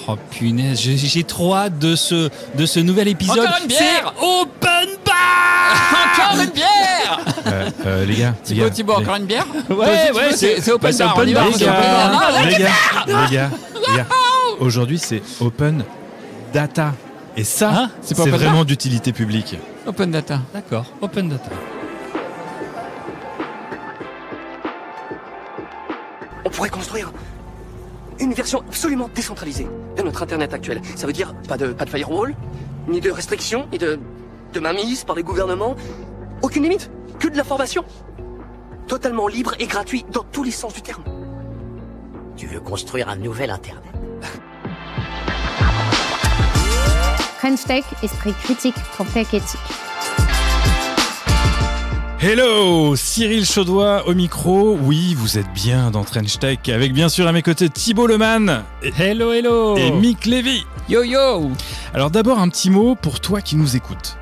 Oh punaise, j'ai trop hâte de ce nouvel épisode. Encore une bière. C'est Open Bar. Encore une bière. Les gars. Thibaut, encore une bière. Ouais, c'est Open c'est Bar. Open on y va, Bar, c'est c'est Open Bar. Les gars. Aujourd'hui, c'est Open Data. Et ça, Hein c'est pas Open vraiment d'utilité publique. Open Data. D'accord, Open Data. On pourrait construire une version absolument décentralisée de notre Internet actuel. Ça veut dire pas de firewall, ni de restrictions, ni de mainmise par les gouvernements. Aucune limite, que de l'information. Totalement libre et gratuit dans tous les sens du terme. Tu veux construire un nouvel Internet? French Tech, esprit critique pour tech éthique. Hello, Cyril Chaudois au micro. Oui, vous êtes bien dans Trench Tech, avec bien sûr à mes côtés Thibaut Lemann Hello. et Mick Lévy. Yo yo. Alors d'abord un petit mot pour toi qui nous écoutes.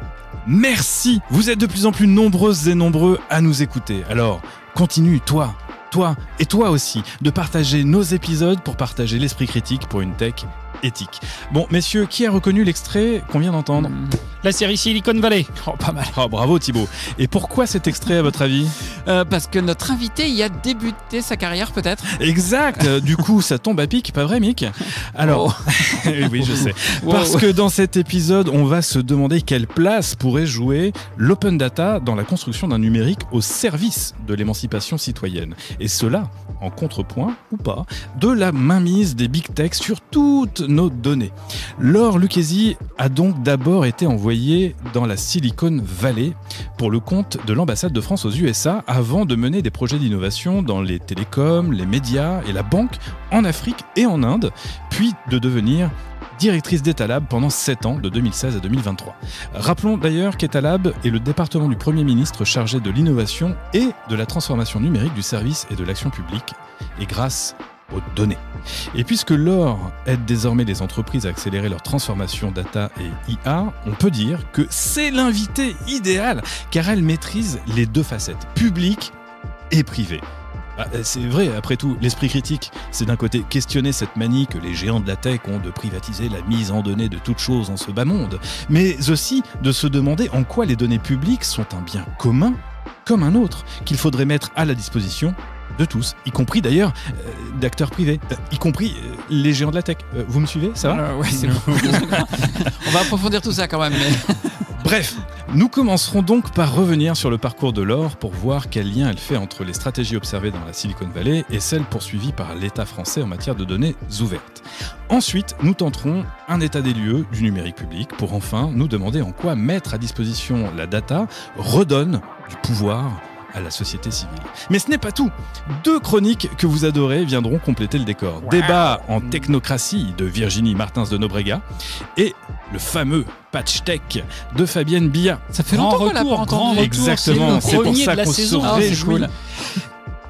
Merci, vous êtes de plus en plus nombreuses et nombreux à nous écouter. Alors continue, toi et toi aussi, de partager nos épisodes pour partager l'esprit critique pour une tech éthique. Bon, messieurs, qui a reconnu l'extrait qu'on vient d'entendre? La série Silicon Valley. Oh, pas mal. Oh, bravo Thibaut. Et pourquoi cet extrait à votre avis? Parce que notre invité y a débuté sa carrière peut-être. Exact. Du coup, ça tombe à pic, pas vrai, Mick? Alors, oui, je sais. Wow. Parce que dans cet épisode, on va se demander quelle place pourrait jouer l'open data dans la construction d'un numérique au service de l'émancipation citoyenne. Et cela, en contrepoint, ou pas, de la mainmise des big tech sur toutes nos données. Laure Lucchesi a donc d'abord été envoyée dans la Silicon Valley pour le compte de l'ambassade de France aux USA avant de mener des projets d'innovation dans les télécoms, les médias et la banque en Afrique et en Inde, puis de devenir directrice d'Etalab pendant 7 ans, de 2016 à 2023. Rappelons d'ailleurs qu'Etalab est le département du Premier ministre chargé de l'innovation et de la transformation numérique du service et de l'action publique, et grâce aux données. Et puisque Laure aide désormais les entreprises à accélérer leur transformation data et IA, on peut dire que c'est l'invité idéal, car elle maîtrise les deux facettes, publique et privée. C'est vrai, après tout, l'esprit critique, c'est d'un côté questionner cette manie que les géants de la tech ont de privatiser la mise en données de toutes choses en ce bas monde, mais aussi de se demander en quoi les données publiques sont un bien commun comme un autre, qu'il faudrait mettre à la disposition de tous, y compris d'ailleurs d'acteurs privés, y compris les géants de la tech. Vous me suivez, ça va? Ouais, c'est bon. On va approfondir tout ça quand même. Mais... Bref, nous commencerons donc par revenir sur le parcours de Laure pour voir quel lien elle fait entre les stratégies observées dans la Silicon Valley et celles poursuivies par l'État français en matière de données ouvertes. Ensuite, nous tenterons un état des lieux du numérique public pour enfin nous demander en quoi mettre à disposition la data redonne du pouvoir à la société civile. Mais ce n'est pas tout. 2 chroniques que vous adorez viendront compléter le décor. Wow. Débat en technocratie de Virginie Martins de Nobrega et le fameux Patch Tech de Fabienne Billa. Ça fait longtemps qu'on l'a pas entendu. Exactement, c'est pour ça qu'on se réjouit. Cool.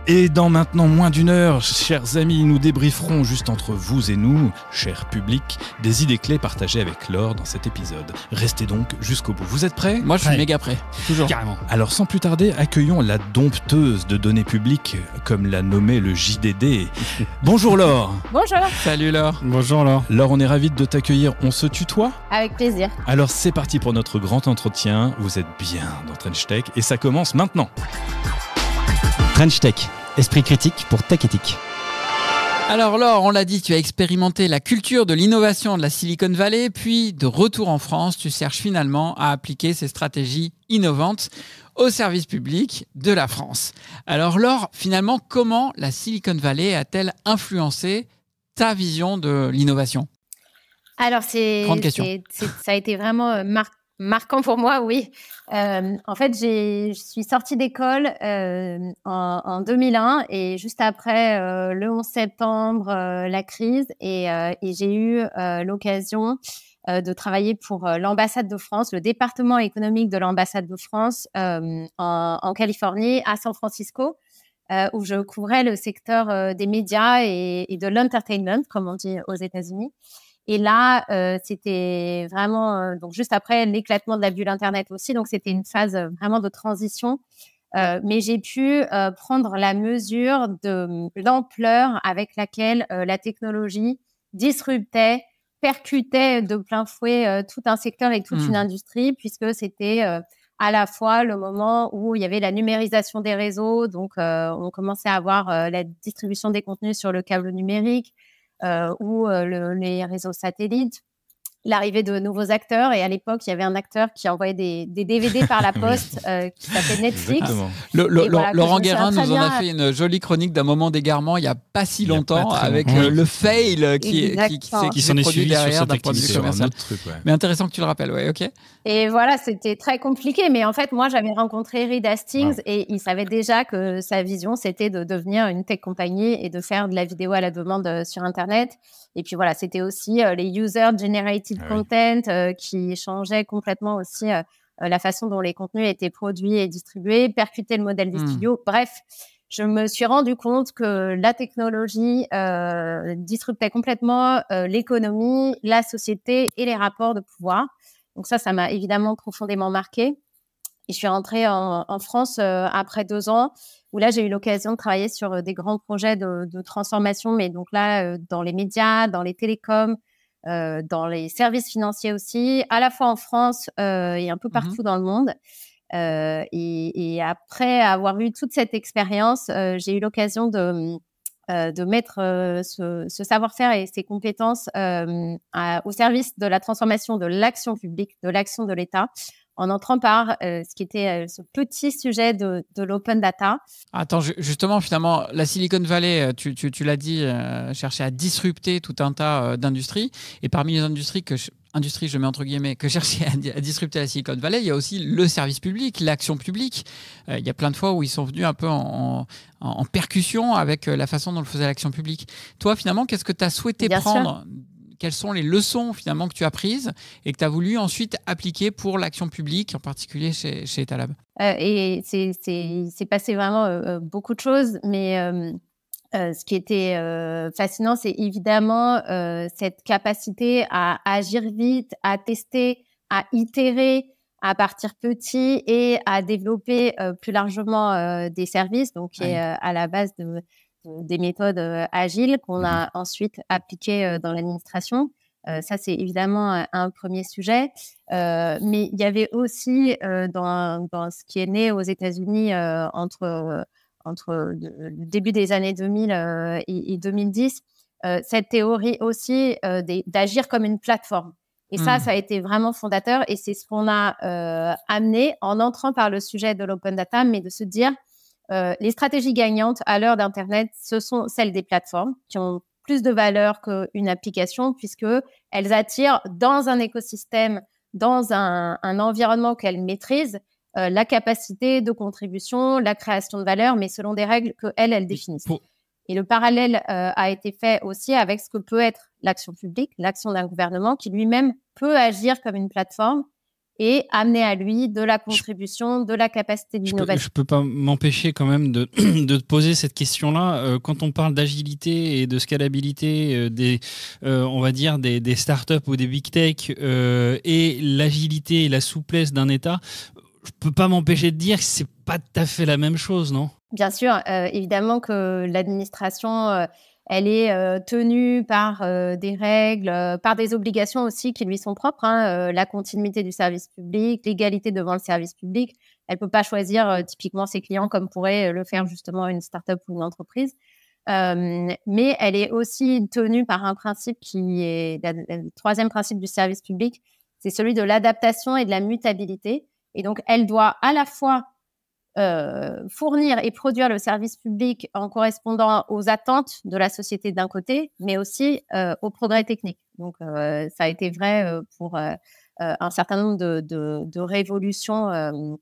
Et dans maintenant moins d'une heure, chers amis, nous débrieferons juste entre vous et nous, cher public, des idées clés partagées avec Laure dans cet épisode. Restez donc jusqu'au bout. Vous êtes prêts? Moi, je suis méga prêt. Toujours. Carrément. Alors, sans plus tarder, accueillons la dompteuse de données publiques, comme l'a nommé le JDD. Bonjour Laure. Bonjour. Salut Laure. Bonjour Laure. Laure, on est ravis de t'accueillir. On se tutoie? Avec plaisir. Alors, c'est parti pour notre grand entretien. Vous êtes bien dans Trench Tech et ça commence maintenant. Trench Tech, esprit critique pour tech éthique. Alors Laure, on l'a dit, tu as expérimenté la culture de l'innovation de la Silicon Valley, puis de retour en France, tu cherches finalement à appliquer ces stratégies innovantes au service public de la France. Alors Laure, finalement, comment la Silicon Valley a-t-elle influencé ta vision de l'innovation? Alors, Grande question. ça a été vraiment marquant pour moi, oui. En fait, je suis sortie d'école en 2001 et juste après le 11 septembre, la crise, et j'ai eu l'occasion de travailler pour l'ambassade de France, le département économique de l'ambassade de France en Californie, à San Francisco, où je couvrais le secteur des médias et de l'entertainment, comme on dit aux États-Unis. Et là, c'était vraiment donc juste après l'éclatement de la bulle Internet aussi. Donc, c'était une phase vraiment de transition. Mais j'ai pu prendre la mesure de l'ampleur avec laquelle la technologie disruptait, percutait de plein fouet tout un secteur et toute une industrie, puisque c'était à la fois le moment où il y avait la numérisation des réseaux, donc on commençait à avoir la distribution des contenus sur le câble numérique ou les réseaux satellites, l'arrivée de nouveaux acteurs. Et à l'époque, il y avait un acteur qui envoyait des DVD par la poste qui s'appelait Netflix. Laurent Guérin nous en a fait une jolie chronique d'un moment d'égarement il n'y a pas si longtemps avec le fail qui s'en est suivi derrière d'un point de vue commercial. Mais intéressant que tu le rappelles, ouais, ok. Et voilà, c'était très compliqué. Mais en fait, moi, j'avais rencontré Reed Hastings et il savait déjà que sa vision, c'était de devenir une tech compagnie et de faire de la vidéo à la demande sur Internet. Et puis voilà, c'était aussi les user-generated content qui changeaient complètement aussi la façon dont les contenus étaient produits et distribués, percuter le modèle des studios. Bref, je me suis rendu compte que la technologie disruptait complètement l'économie, la société et les rapports de pouvoir. Donc ça m'a évidemment profondément marquée. Et je suis rentrée en France après 2 ans, où là, j'ai eu l'occasion de travailler sur des grands projets de transformation, mais donc là, dans les médias, dans les télécoms, dans les services financiers aussi, à la fois en France et un peu partout dans le monde. Et après avoir eu toute cette expérience, j'ai eu l'occasion de mettre ce savoir-faire et ces compétences au service de la transformation de l'action publique, de l'action de l'État, en entrant par ce qui était ce petit sujet de l'open data. Attends, justement, finalement, la Silicon Valley, tu l'as dit, cherchait à disrupter tout un tas d'industries. Et parmi les industries je mets entre guillemets, que cherchait à disrupter la Silicon Valley, il y a aussi le service public, l'action publique. Il y a plein de fois où ils sont venus un peu en percussion avec la façon dont le faisait l'action publique. Toi, finalement, qu'est-ce que tu as souhaité prendre ? Quelles sont les leçons finalement que tu as prises et que tu as voulu ensuite appliquer pour l'action publique, en particulier chez Etalab ? Et c'est passé vraiment beaucoup de choses, mais ce qui était fascinant, c'est évidemment cette capacité à agir vite, à tester, à itérer, à partir petit et à développer plus largement des services, donc qui est à la base des méthodes agiles qu'on a ensuite appliquées dans l'administration. Ça, c'est évidemment un premier sujet. Mais il y avait aussi dans ce qui est né aux États-Unis entre le début des années 2000 et 2010, cette théorie aussi d'agir comme une plateforme. Et ça a été vraiment fondateur. Et c'est ce qu'on a amené en entrant par le sujet de l'open data, mais de se dire les stratégies gagnantes à l'heure d'Internet, ce sont celles des plateformes qui ont plus de valeur qu'une application, puisqu'elles attirent dans un écosystème, dans un environnement qu'elles maîtrisent, la capacité de contribution, la création de valeur, mais selon des règles qu'elles définissent. Et le parallèle a été fait aussi avec ce que peut être l'action publique, l'action d'un gouvernement qui lui-même peut agir comme une plateforme et amener à lui de la contribution, de la capacité d'innovation. Je ne peux pas m'empêcher quand même de te poser cette question-là. Quand on parle d'agilité et de scalabilité on va dire des startups ou des big tech et l'agilité et la souplesse d'un État, je ne peux pas m'empêcher de dire que ce n'est pas tout à fait la même chose, non ? Bien sûr, évidemment que l'administration... elle est tenue par des règles, par des obligations aussi qui lui sont propres, la continuité du service public, l'égalité devant le service public. Elle ne peut pas choisir typiquement ses clients comme pourrait le faire justement une start-up ou une entreprise. Mais elle est aussi tenue par un principe qui est le troisième principe du service public, c'est celui de l'adaptation et de la mutabilité. Et donc, elle doit à la fois fournir et produire le service public en correspondant aux attentes de la société d'un côté, mais aussi au progrès technique. Donc, ça a été vrai pour un certain nombre de révolutions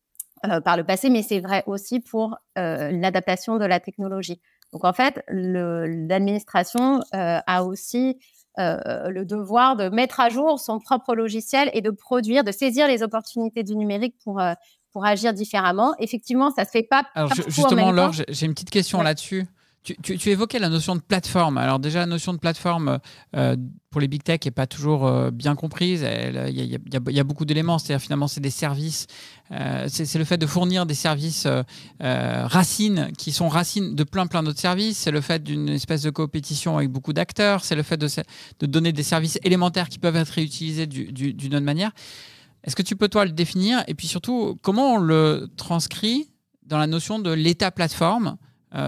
par le passé, mais c'est vrai aussi pour l'adaptation de la technologie. Donc, en fait, l'administration a aussi le devoir de mettre à jour son propre logiciel et de produire, de saisir les opportunités du numérique pour agir différemment. Effectivement, ça ne se fait pas. Alors justement, Laure, j'ai une petite question là-dessus. Tu évoquais la notion de plateforme. Alors déjà, la notion de plateforme pour les big tech n'est pas toujours bien comprise. Il y a beaucoup d'éléments. C'est-à-dire finalement, c'est des services. C'est le fait de fournir des services racines qui sont racines de plein d'autres services. C'est le fait d'une espèce de compétition avec beaucoup d'acteurs. C'est le fait de donner des services élémentaires qui peuvent être réutilisés d'une autre manière. Est-ce que tu peux, toi, le définir? Et puis surtout, comment on le transcrit dans la notion de l'État plateforme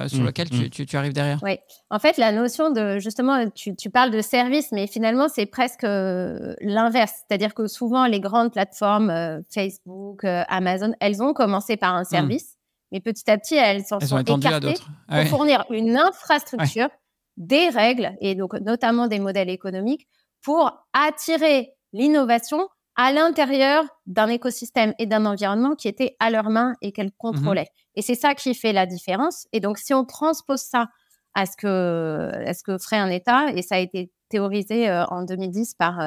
sur lequel tu arrives derrière? Oui, en fait, la notion de, justement, tu parles de service, mais finalement, c'est presque l'inverse. C'est-à-dire que souvent, les grandes plateformes, Facebook, Amazon, elles ont commencé par un service, mais petit à petit, elles s'en sont écartées pour fournir une infrastructure, des règles, et donc notamment des modèles économiques, pour attirer l'innovation à l'intérieur d'un écosystème et d'un environnement qui était à leurs mains et qu'elles contrôlaient. Et c'est ça qui fait la différence. Et donc, si on transpose ça à ce que ferait un État, et ça a été théorisé en 2010 par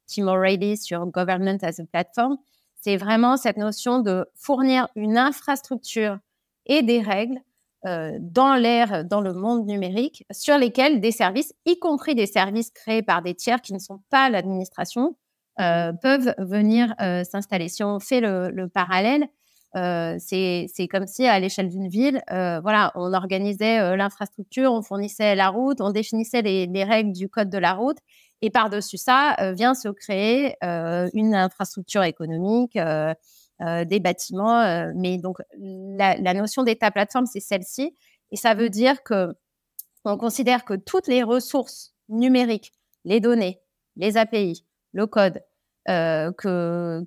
Tim O'Reilly sur Government as a Platform, c'est vraiment cette notion de fournir une infrastructure et des règles dans le monde numérique, sur lesquels des services, y compris des services créés par des tiers qui ne sont pas l'administration, peuvent venir s'installer. Si on fait le parallèle, c'est comme si à l'échelle d'une ville, on organisait l'infrastructure, on fournissait la route, on définissait les règles du code de la route, et par-dessus ça vient se créer une infrastructure économique, des bâtiments. Mais donc, la notion d'État plateforme, c'est celle-ci, et ça veut dire qu'on considère que toutes les ressources numériques, les données, les API, le code,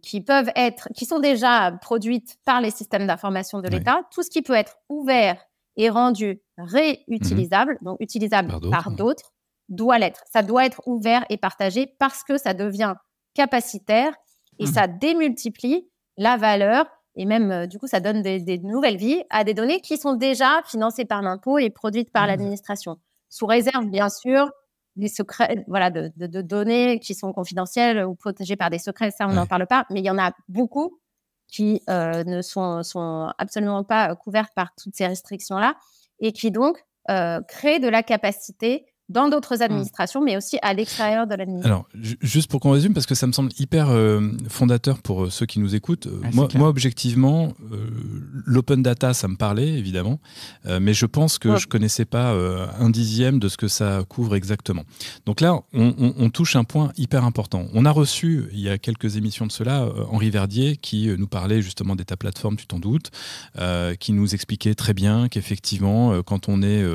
qui sont déjà produites par les systèmes d'information de l'État, tout ce qui peut être ouvert et rendu réutilisable, donc utilisable par d'autres, doit l'être. Ça doit être ouvert et partagé parce que ça devient capacitaire et ça démultiplie la valeur, et même, du coup, ça donne des nouvelles vies à des données qui sont déjà financées par l'impôt et produites par l'administration. Sous réserve, bien sûr, des secrets, de données qui sont confidentielles ou protégées par des secrets, ça, on n'en parle pas, mais il y en a beaucoup qui ne sont absolument pas couvertes par toutes ces restrictions-là, et qui donc créent de la capacité dans d'autres administrations, mais aussi à l'extérieur de l'administration. Alors, juste pour qu'on résume, parce que ça me semble hyper fondateur pour ceux qui nous écoutent. Moi, objectivement, l'open data, ça me parlait, évidemment, mais je pense que je ne connaissais pas un dixième de ce que ça couvre exactement. Donc là, on touche un point hyper important. On a reçu, il y a quelques émissions de cela, Henri Verdier, qui nous parlait justement d'État plateforme, tu t'en doutes, qui nous expliquait très bien qu'effectivement, quand on est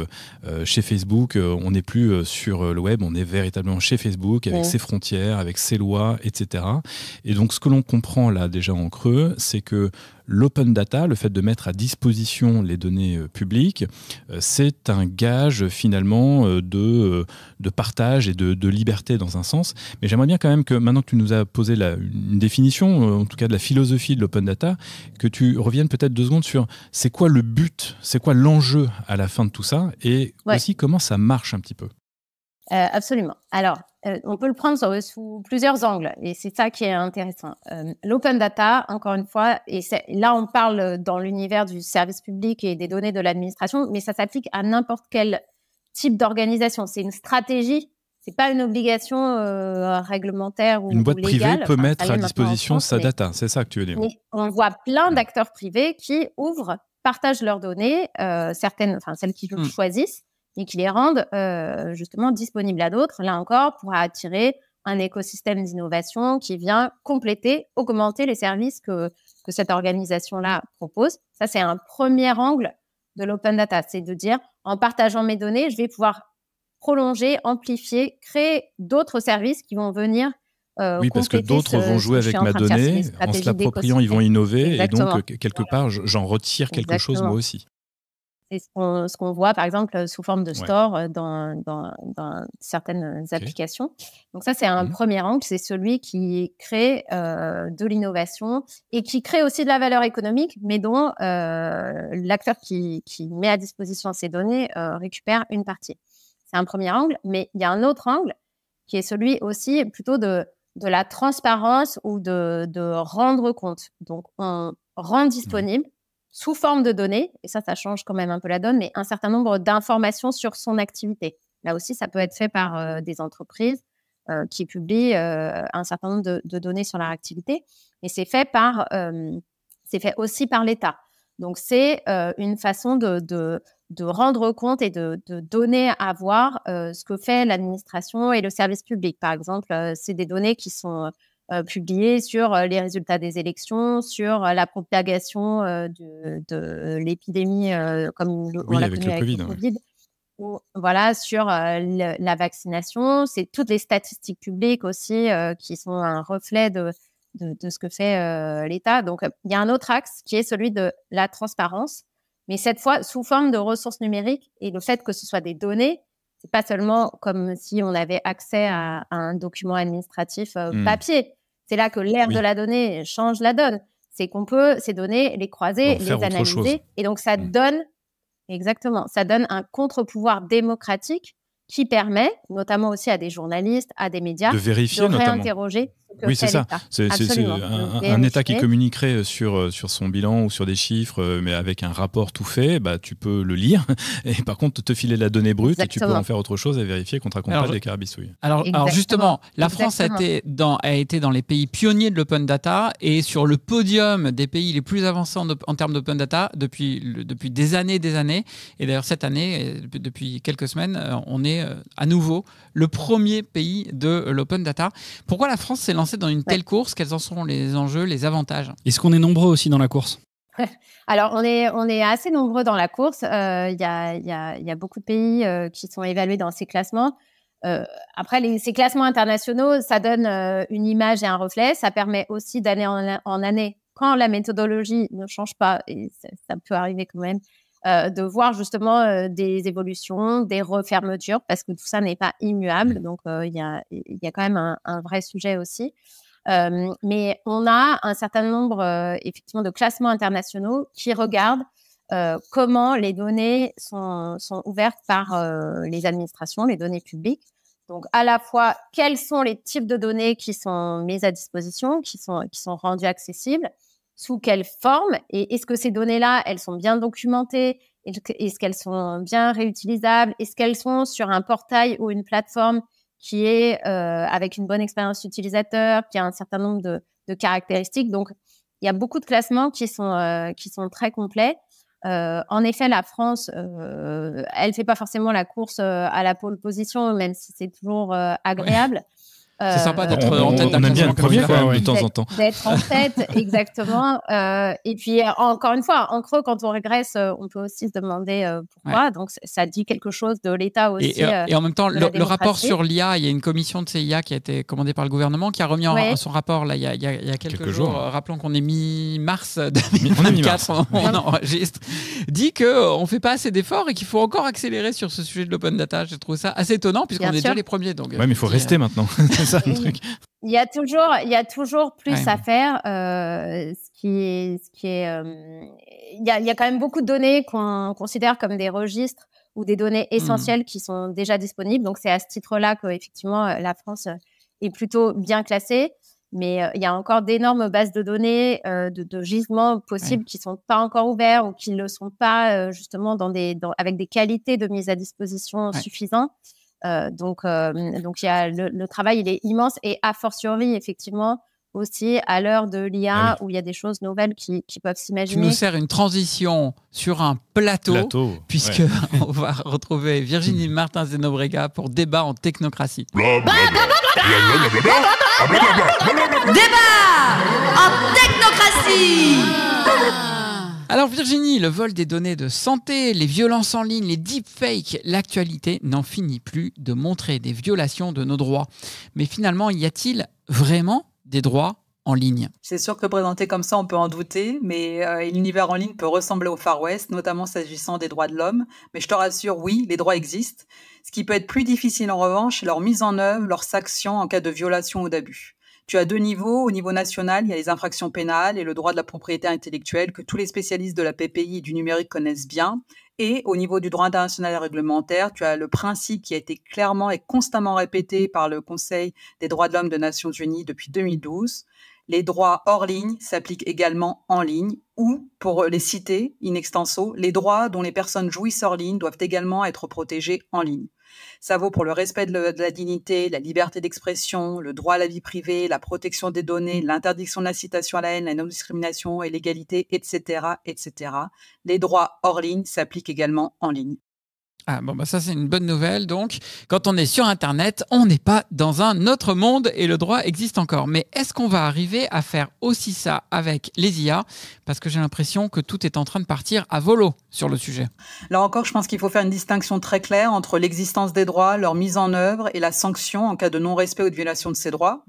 chez Facebook, on n'est plus sur le web, on est véritablement chez Facebook avec ses frontières, avec ses lois, etc. Et donc ce que l'on comprend là déjà en creux, c'est que l'open data, le fait de mettre à disposition les données publiques, c'est un gage finalement de partage et de liberté dans un sens. Mais j'aimerais bien quand même que maintenant que tu nous as posé une définition, en tout cas de la philosophie de l'open data, que tu reviennes peut-être 2 secondes sur c'est quoi le but, c'est quoi l'enjeu à la fin de tout ça, et aussi comment ça marche un petit peu. Absolument. Alors, on peut le prendre sous plusieurs angles, et c'est ça qui est intéressant. L'open data, encore une fois, et là on parle dans l'univers du service public et des données de l'administration, mais ça s'applique à n'importe quel type d'organisation. C'est une stratégie, c'est pas une obligation réglementaire ou légale. Une boîte privée peut mettre à disposition sa data, c'est ça que tu veux dire. Mais on voit plein d'acteurs privés qui partagent leurs données, certaines, celles qu'ils choisissent, et qui les rendent justement disponibles à d'autres, là encore, pour attirer un écosystème d'innovation qui vient compléter, augmenter les services que cette organisation-là propose. Ça, c'est un premier angle de l'open data, c'est de dire, en partageant mes données, je vais pouvoir prolonger, amplifier, créer d'autres services qui vont venir oui, parce que d'autres vont jouer avec ma donnée, en se l'appropriant, ils vont innover, exactement. Et donc, quelque part, j'en retire quelque chose moi aussi. C'est ce qu'on voit, par exemple, sous forme de store dans certaines applications. Donc ça, c'est un premier angle, c'est celui qui crée de l'innovation et qui crée aussi de la valeur économique, mais dont l'acteur qui met à disposition ces données récupère une partie. C'est un premier angle, mais il y a un autre angle qui est celui aussi plutôt de la transparence ou de rendre compte. Donc, on rend disponible sous forme de données, et ça change quand même un peu la donne, mais un certain nombre d'informations sur son activité. Là aussi, ça peut être fait par des entreprises qui publient un certain nombre de données sur leur activité, et c'est fait aussi par l'État. Donc, c'est une façon de rendre compte et de donner à voir ce que fait l'administration et le service public. Par exemple, c'est des données qui sont publiées sur les résultats des élections, sur la propagation de l'épidémie comme on l'a connu avec le Covid. Ou, voilà, sur la vaccination. C'est toutes les statistiques publiques aussi qui sont un reflet de ce que fait l'État. Donc, il y a un autre axe qui est celui de la transparence, mais cette fois sous forme de ressources numériques. Et le fait que ce soit des données, c'est pas seulement comme si on avait accès à un document administratif papier. C'est là que l'ère de la donnée change la donne. C'est qu'on peut ces données les croiser, les analyser, et donc ça donne un contre-pouvoir démocratique qui permet, notamment aussi à des journalistes, à des médias, de vérifier, de réinterroger ce que fait l'État. C'est un État qui communiquerait sur son bilan ou sur des chiffres, mais avec un rapport tout fait, tu peux le lire, et par contre te filer la donnée brute, et tu peux en faire autre chose et vérifier qu'on ne te raconte pas des carabistouilles. Alors justement, la France a été dans les pays pionniers de l'open data, et sur le podium des pays les plus avancés en termes d'open data depuis des années. Et d'ailleurs cette année, depuis quelques semaines, on est à nouveau le premier pays de l'open data. Pourquoi la France s'est lancée dans une telle course? Quels en sont les enjeux, les avantages? Est-ce qu'on est nombreux aussi dans la course? Alors, on est assez nombreux dans la course. Il y a beaucoup de pays qui sont évalués dans ces classements. Après, ces classements internationaux, ça donne une image et un reflet. Ça permet aussi d'année en année, quand la méthodologie ne change pas, et ça peut arriver quand même, de voir justement des évolutions, des refermetures, parce que tout ça n'est pas immuable. Donc, il y a quand même un vrai sujet aussi. Mais on a un certain nombre effectivement de classements internationaux qui regardent comment les données sont ouvertes par les administrations, les données publiques. Donc, à la fois, quels sont les types de données qui sont mises à disposition, qui sont rendues accessibles, sous quelle forme, et est-ce que ces données-là, elles sont bien documentées, est-ce qu'elles sont bien réutilisables, est-ce qu'elles sont sur un portail ou une plateforme qui est avec une bonne expérience utilisateur, qui a un certain nombre de caractéristiques. Donc, il y a beaucoup de classements qui sont très complets. En effet, la France, elle fait pas forcément la course à la pole position, même si c'est toujours agréable. C'est sympa d'être en tête d'un classement. On aime bien le premier quand même, de temps en temps. D'être en tête, exactement. Et puis, encore une fois, en creux, quand on régresse, on peut aussi se demander pourquoi. Ouais. Donc, ça dit quelque chose de l'État aussi. Et en même temps, le rapport sur l'IA, il y a une commission de CIA qui a été commandée par le gouvernement, qui a remis son rapport là, il y a quelques jours. Rappelons qu'on est mi-mars 2024, on enregistre. Dit qu'on ne fait pas assez d'efforts et qu'il faut encore accélérer sur ce sujet de l'open data. Je trouve ça assez étonnant, puisqu'on est déjà les premiers. Oui, mais il faut rester maintenant. C'est ça le truc. Il y a toujours plus à faire. Il y a quand même beaucoup de données qu'on considère comme des registres ou des données essentielles qui sont déjà disponibles. Donc, c'est à ce titre-là qu'effectivement, la France est plutôt bien classée. Mais il y a encore d'énormes bases de données, de gisements possibles qui ne sont pas encore ouverts ou qui ne le sont pas justement avec des qualités de mise à disposition suffisantes. Donc, il y a le travail, il est immense, et a fortiori, effectivement, aussi à l'heure de l'IA où il y a des choses nouvelles qui peuvent s'imaginer. Tu nous sers une transition sur un plateau puisque on va retrouver Virginie Martin-Zenobrega pour Débat en technocratie. Débat en technocratie. Alors Virginie, le vol des données de santé, les violences en ligne, les deepfakes, l'actualité n'en finit plus de montrer des violations de nos droits. Mais finalement, y a-t-il vraiment des droits en ligne? C'est sûr que présenté comme ça, on peut en douter, mais l'univers en ligne peut ressembler au Far West, notamment s'agissant des droits de l'homme. Mais je te rassure, oui, les droits existent. Ce qui peut être plus difficile en revanche, c'est leur mise en œuvre, leur sanction en cas de violation ou d'abus. Tu as deux niveaux. Au niveau national, il y a les infractions pénales et le droit de la propriété intellectuelle que tous les spécialistes de la PPI et du numérique connaissent bien. Et au niveau du droit international et réglementaire, tu as le principe qui a été clairement et constamment répété par le Conseil des droits de l'homme des Nations Unies depuis 2012. Les droits hors ligne s'appliquent également en ligne ou, pour les citer in extenso, les droits dont les personnes jouissent hors ligne doivent également être protégés en ligne. Ça vaut pour le respect de la dignité, la liberté d'expression, le droit à la vie privée, la protection des données, l'interdiction de l'incitation à la haine, la non-discrimination et l'égalité, etc., etc. Les droits hors ligne s'appliquent également en ligne. Ah bon, bah ça c'est une bonne nouvelle. Donc, quand on est sur Internet, on n'est pas dans un autre monde et le droit existe encore. Mais est-ce qu'on va arriver à faire aussi ça avec les IA? Parce que j'ai l'impression que tout est en train de partir à volo sur le sujet. Là encore, je pense qu'il faut faire une distinction très claire entre l'existence des droits, leur mise en œuvre et la sanction en cas de non-respect ou de violation de ces droits.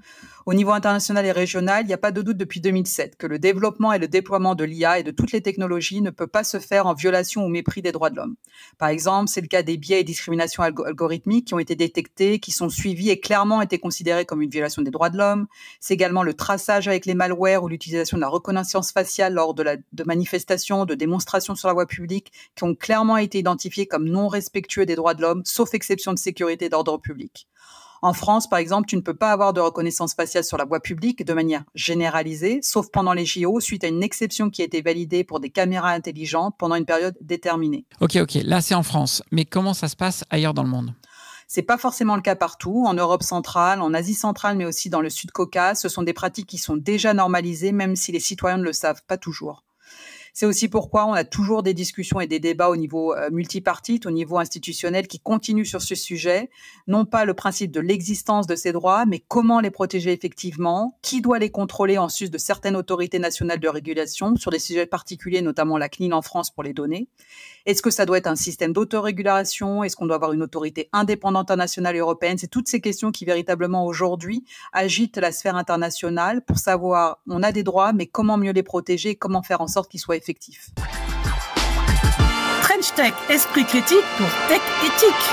Au niveau international et régional, il n'y a pas de doute depuis 2007 que le développement et le déploiement de l'IA et de toutes les technologies ne peut pas se faire en violation ou mépris des droits de l'homme. Par exemple, c'est le cas des biais et discriminations algorithmiques qui ont été détectés, qui sont suivis et clairement été considérés comme une violation des droits de l'homme. C'est également le traçage avec les malwares ou l'utilisation de la reconnaissance faciale lors de manifestations, de démonstrations sur la voie publique qui ont clairement été identifiés comme non respectueux des droits de l'homme, sauf exception de sécurité et d'ordre public. En France, par exemple, tu ne peux pas avoir de reconnaissance faciale sur la voie publique de manière généralisée, sauf pendant les JO, suite à une exception qui a été validée pour des caméras intelligentes pendant une période déterminée. Ok, là c'est en France, mais comment ça se passe ailleurs dans le monde? C'est pas forcément le cas partout. En Europe centrale, en Asie centrale, mais aussi dans le Sud-Caucase, ce sont des pratiques qui sont déjà normalisées, même si les citoyens ne le savent pas toujours. C'est aussi pourquoi on a toujours des discussions et des débats au niveau multipartite, au niveau institutionnel qui continuent sur ce sujet. Non pas le principe de l'existence de ces droits, mais comment les protéger effectivement, qui doit les contrôler en sus de certaines autorités nationales de régulation sur des sujets particuliers, notamment la CNIL en France pour les données. Est-ce que ça doit être un système d'autorégulation? Est-ce qu'on doit avoir une autorité indépendante nationale et européenne? C'est toutes ces questions qui véritablement aujourd'hui agitent la sphère internationale pour savoir, on a des droits, mais comment mieux les protéger et comment faire en sorte qu'ils soient effectifs. French Tech, esprit critique pour tech éthique.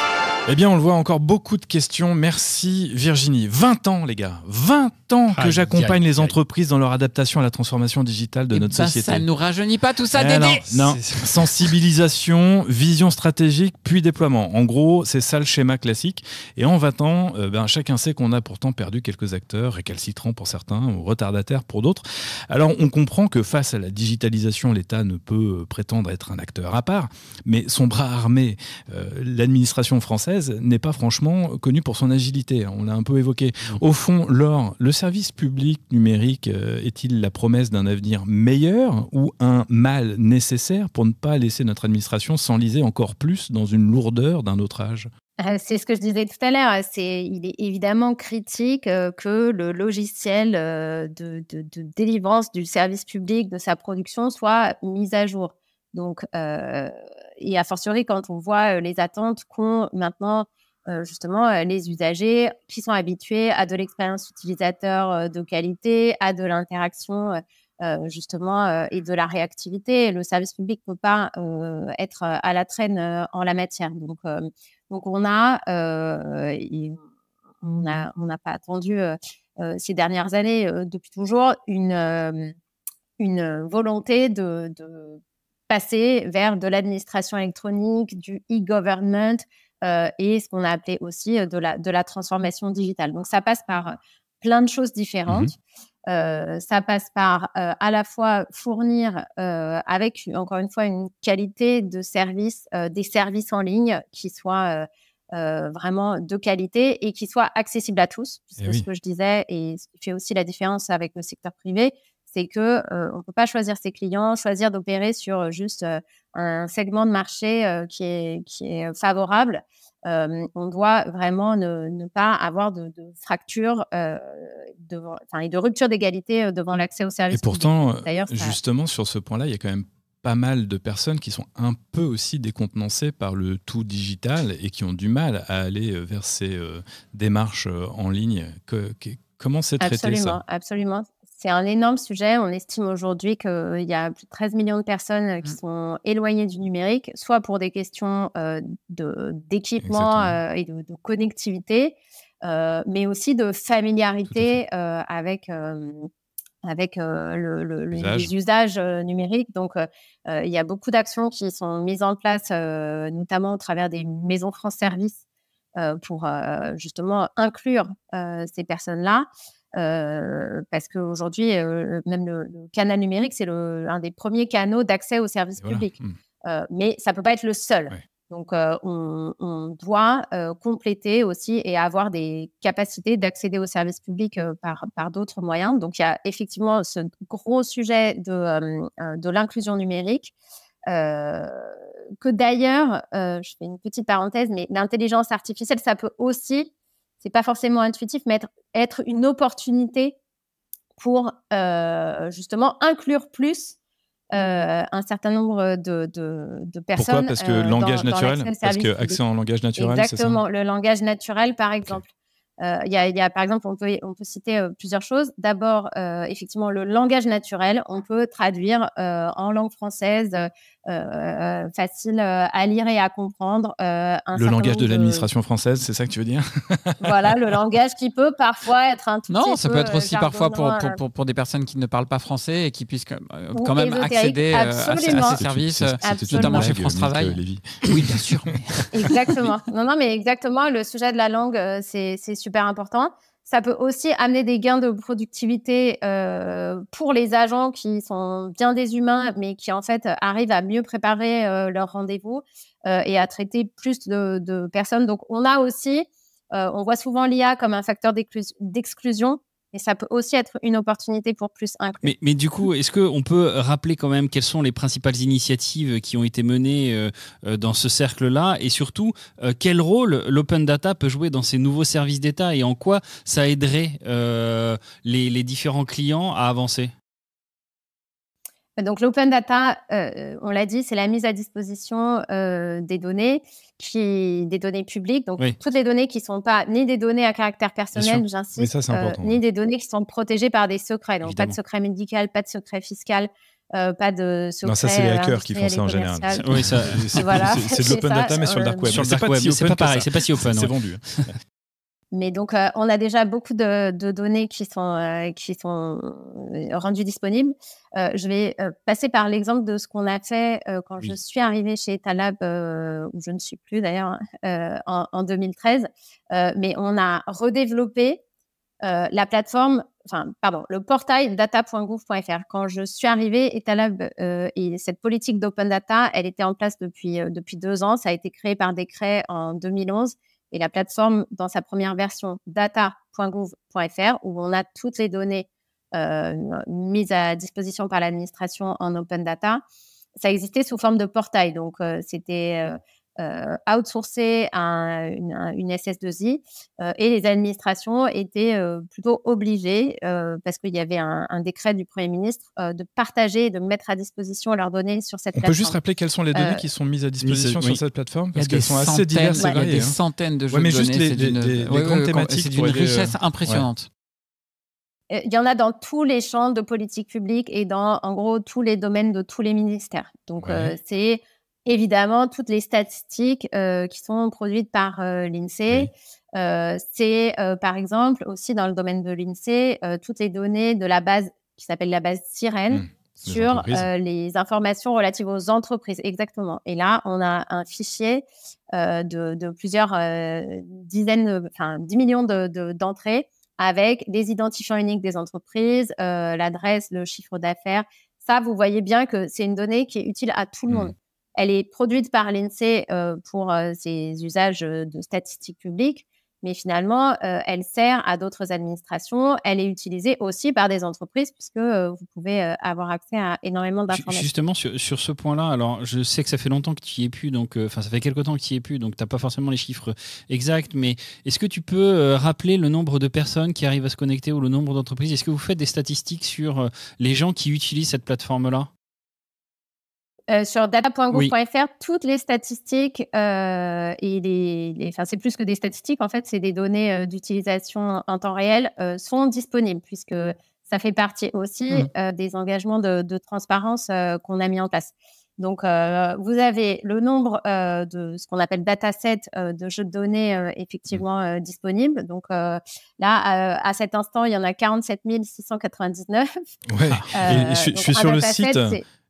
Eh bien, on le voit, encore beaucoup de questions. Merci Virginie. 20 ans, les gars. 20 ans que j'accompagne les entreprises dans leur adaptation à la transformation digitale de notre société. Ça ne nous rajeunit pas tout ça, Dédé. Non. Sensibilisation, vision stratégique, puis déploiement. En gros, c'est ça le schéma classique. Et en 20 ans, chacun sait qu'on a pourtant perdu quelques acteurs, récalcitrants pour certains, ou retardataires pour d'autres. Alors, on comprend que face à la digitalisation, l'État ne peut prétendre être un acteur à part, mais son bras armé, l'administration française, n'est pas franchement connu pour son agilité. On l'a un peu évoqué. Au fond, Laure, le service public numérique est-il la promesse d'un avenir meilleur ou un mal nécessaire pour ne pas laisser notre administration s'enliser encore plus dans une lourdeur d'un autre âge? C'est ce que je disais tout à l'heure. Il est évidemment critique que le logiciel de délivrance du service public, de sa production, soit mis à jour. Donc, et a fortiori, quand on voit les attentes qu'ont maintenant justement les usagers qui sont habitués à de l'expérience utilisateur de qualité, à de l'interaction justement et de la réactivité. Le service public ne peut pas être à la traîne en la matière. Donc on n'a pas attendu ces dernières années, depuis toujours, une volonté de passer vers de l'administration électronique, du e-government et ce qu'on a appelé aussi de la transformation digitale. Donc, ça passe par plein de choses différentes. Ça passe par à la fois fournir avec, encore une fois, une qualité de service, des services en ligne qui soient vraiment de qualité et qui soient accessibles à tous. Puisque ce que je disais, et ce qui fait aussi la différence avec le secteur privé, c'est qu'on ne peut pas choisir ses clients, choisir d'opérer sur juste un segment de marché qui est favorable. On doit vraiment ne pas avoir de fracture et de rupture d'égalité devant l'accès aux services publics. Et pourtant, justement, sur ce point-là, il y a quand même pas mal de personnes qui sont un peu aussi décontenancées par le tout digital et qui ont du mal à aller vers ces démarches en ligne. Comment c'est traité ça? Absolument. C'est un énorme sujet. On estime aujourd'hui qu'il y a plus de 13 millions de personnes qui sont éloignées du numérique, soit pour des questions d'équipement et de connectivité, mais aussi de familiarité avec les usages numériques. Donc, il y a beaucoup d'actions qui sont mises en place, notamment au travers des maisons France Service, pour justement inclure ces personnes-là. Parce qu'aujourd'hui, même le canal numérique, c'est un des premiers canaux d'accès aux services publics. Mais ça ne peut pas être le seul. Ouais. Donc, on doit compléter aussi et avoir des capacités d'accéder aux services publics par d'autres moyens. Donc, il y a effectivement ce gros sujet de l'inclusion numérique. Que d'ailleurs, je fais une petite parenthèse, mais l'intelligence artificielle, ça peut aussi, c'est pas forcément intuitif, mais être une opportunité pour justement inclure plus un certain nombre de personnes. Pourquoi ? Parce que langage naturel ? Parce que accès en langage naturel, exactement, c'est ça ? le langage naturel, par exemple. Il y a, par exemple, on peut citer plusieurs choses. D'abord, effectivement, le langage naturel, on peut traduire en langue française, facile à lire et à comprendre. Le langage de l'administration française, c'est ça que tu veux dire ? Voilà, le langage qui peut parfois être un tout petit peu... Non, ça peut être aussi parfois pour des personnes qui ne parlent pas français et qui puissent quand même accéder à ces services, notamment chez France Travail. Oui, bien sûr. Exactement. Non, mais exactement, le sujet de la langue, c'est super important. Ça peut aussi amener des gains de productivité pour les agents qui sont bien des humains, mais qui en fait arrivent à mieux préparer leurs rendez-vous et à traiter plus de personnes. Donc, on a aussi, on voit souvent l'IA comme un facteur d'exclusion. Et ça peut aussi être une opportunité pour plus inclure. Mais du coup, est-ce qu'on peut rappeler quand même quelles sont les principales initiatives qui ont été menées dans ce cercle-là et surtout, quel rôle l'open data peut jouer dans ces nouveaux services d'État et en quoi ça aiderait les différents clients à avancer ? Donc, l'open data, on l'a dit, c'est la mise à disposition des données publiques. Donc, toutes les données qui ne sont pas ni des données à caractère personnel, j'insiste, ni des données qui sont protégées par des secrets. Donc, pas de secret médical, pas de secret fiscal, pas de secret. Non, ça, c'est les hackers qui font ça en général. Oui, ça, c'est de l'open data, mais sur le dark web. Sur le dark web, c'est pas pareil, c'est pas si open. C'est vendu. Mais donc, on a déjà beaucoup de données qui sont rendues disponibles. Je vais passer par l'exemple de ce qu'on a fait quand je suis arrivée chez Etalab, où je ne suis plus d'ailleurs, en 2013. Mais on a redéveloppé la plateforme, le portail data.gouv.fr. Quand je suis arrivée, Etalab et cette politique d'open data, elle était en place depuis 2 ans. Ça a été créé par décret en 2011. Et la plateforme, dans sa première version, data.gouv.fr, où on a toutes les données mises à disposition par l'administration en open data, ça existait sous forme de portail. Donc, c'était outsourcé à une SS2I et les administrations étaient plutôt obligées, parce qu'il y avait un décret du Premier ministre, de partager et de mettre à disposition leurs données sur cette plateforme. On peut juste rappeler quelles sont les données qui sont mises à disposition sur cette plateforme, parce qu'elles sont assez diverses et variées. Il y a des centaines de jeux de données. Juste les grandes thématiques. C'est d'une richesse impressionnante. Il y en a dans tous les champs de politique publique et dans, en gros, tous les domaines de tous les ministères. Donc, c'est évidemment toutes les statistiques qui sont produites par l'INSEE. C'est, par exemple, aussi dans le domaine de l'INSEE, toutes les données de la base qui s'appelle la base Sirène sur les informations relatives aux entreprises. Exactement. Et là, on a un fichier de plusieurs 10 millions d'entrées avec les identifiants uniques des entreprises, l'adresse, le chiffre d'affaires. Ça, vous voyez bien que c'est une donnée qui est utile à tout le monde. Elle est produite par l'INSEE pour ses usages de statistiques publiques, mais finalement, elle sert à d'autres administrations. Elle est utilisée aussi par des entreprises puisque vous pouvez avoir accès à énormément d'informations. Justement, sur ce point-là, alors je sais que ça fait longtemps que tu y es plus, donc ça fait quelques temps que tu y es plus, donc tu n'as pas forcément les chiffres exacts, mais est-ce que tu peux rappeler le nombre de personnes qui arrivent à se connecter ou le nombre d'entreprises ? Est-ce que vous faites des statistiques sur les gens qui utilisent cette plateforme-là ? Sur data.gouv.fr, toutes les statistiques c'est plus que des statistiques, en fait, c'est des données d'utilisation en temps réel sont disponibles puisque ça fait partie aussi des engagements de transparence qu'on a mis en place. Donc, vous avez le nombre de ce qu'on appelle datasets de jeux de données effectivement disponibles. Donc, là, à cet instant, il y en a 47 699. Ouais. Et je suis sur le site,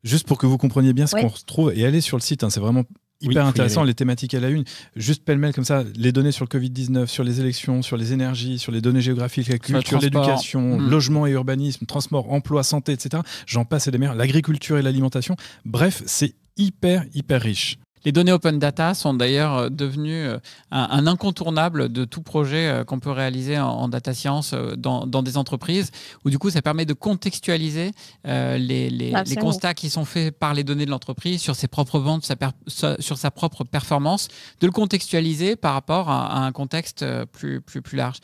juste pour que vous compreniez bien ce qu'on retrouve. Et allez sur le site, c'est vraiment hyper intéressant, les thématiques à la une. Juste pêle-mêle comme ça, les données sur le Covid-19, sur les élections, sur les énergies, sur les données géographiques, la culture, l'éducation, logement et urbanisme, transport, emploi, santé, etc. J'en passe et des meilleurs. L'agriculture et l'alimentation. Bref, c'est hyper riche. Les données open data sont d'ailleurs devenues un incontournable de tout projet qu'on peut réaliser en data science dans des entreprises, où du coup ça permet de contextualiser les constats qui sont faits par les données de l'entreprise sur ses propres ventes, sur sa propre performance, de le contextualiser par rapport à un contexte plus large.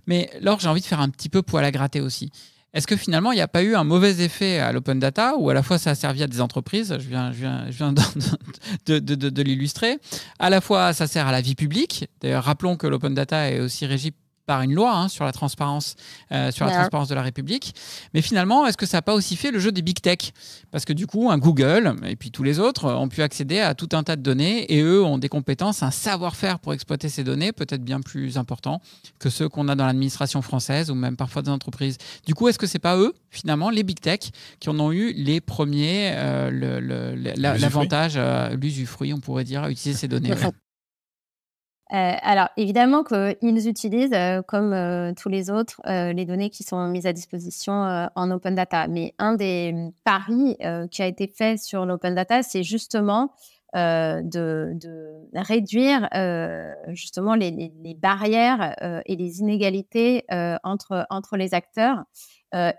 Mais Laure, j'ai envie de faire un petit peu poil à gratter aussi. Est-ce que finalement, il n'y a pas eu un mauvais effet à l'open data, où à la fois ça a servi à des entreprises, je viens de l'illustrer, à la fois ça sert à la vie publique. D'ailleurs, rappelons que l'open data est aussi régi par une loi sur la transparence de la République. Mais finalement, est-ce que ça n'a pas aussi fait le jeu des big tech ? Parce que du coup, un Google et puis tous les autres ont pu accéder à tout un tas de données et eux ont des compétences, un savoir-faire pour exploiter ces données, peut-être bien plus important que ceux qu'on a dans l'administration française ou même parfois des entreprises. Du coup, est-ce que ce n'est pas eux, finalement, les big tech, qui en ont eu les premiers, l'avantage, l'usufruit, on pourrait dire, à utiliser ces données Alors, évidemment qu'ils utilisent, comme tous les autres, les données qui sont mises à disposition en open data. Mais un des paris qui a été fait sur l'open data, c'est justement de réduire justement les barrières et les inégalités entre les acteurs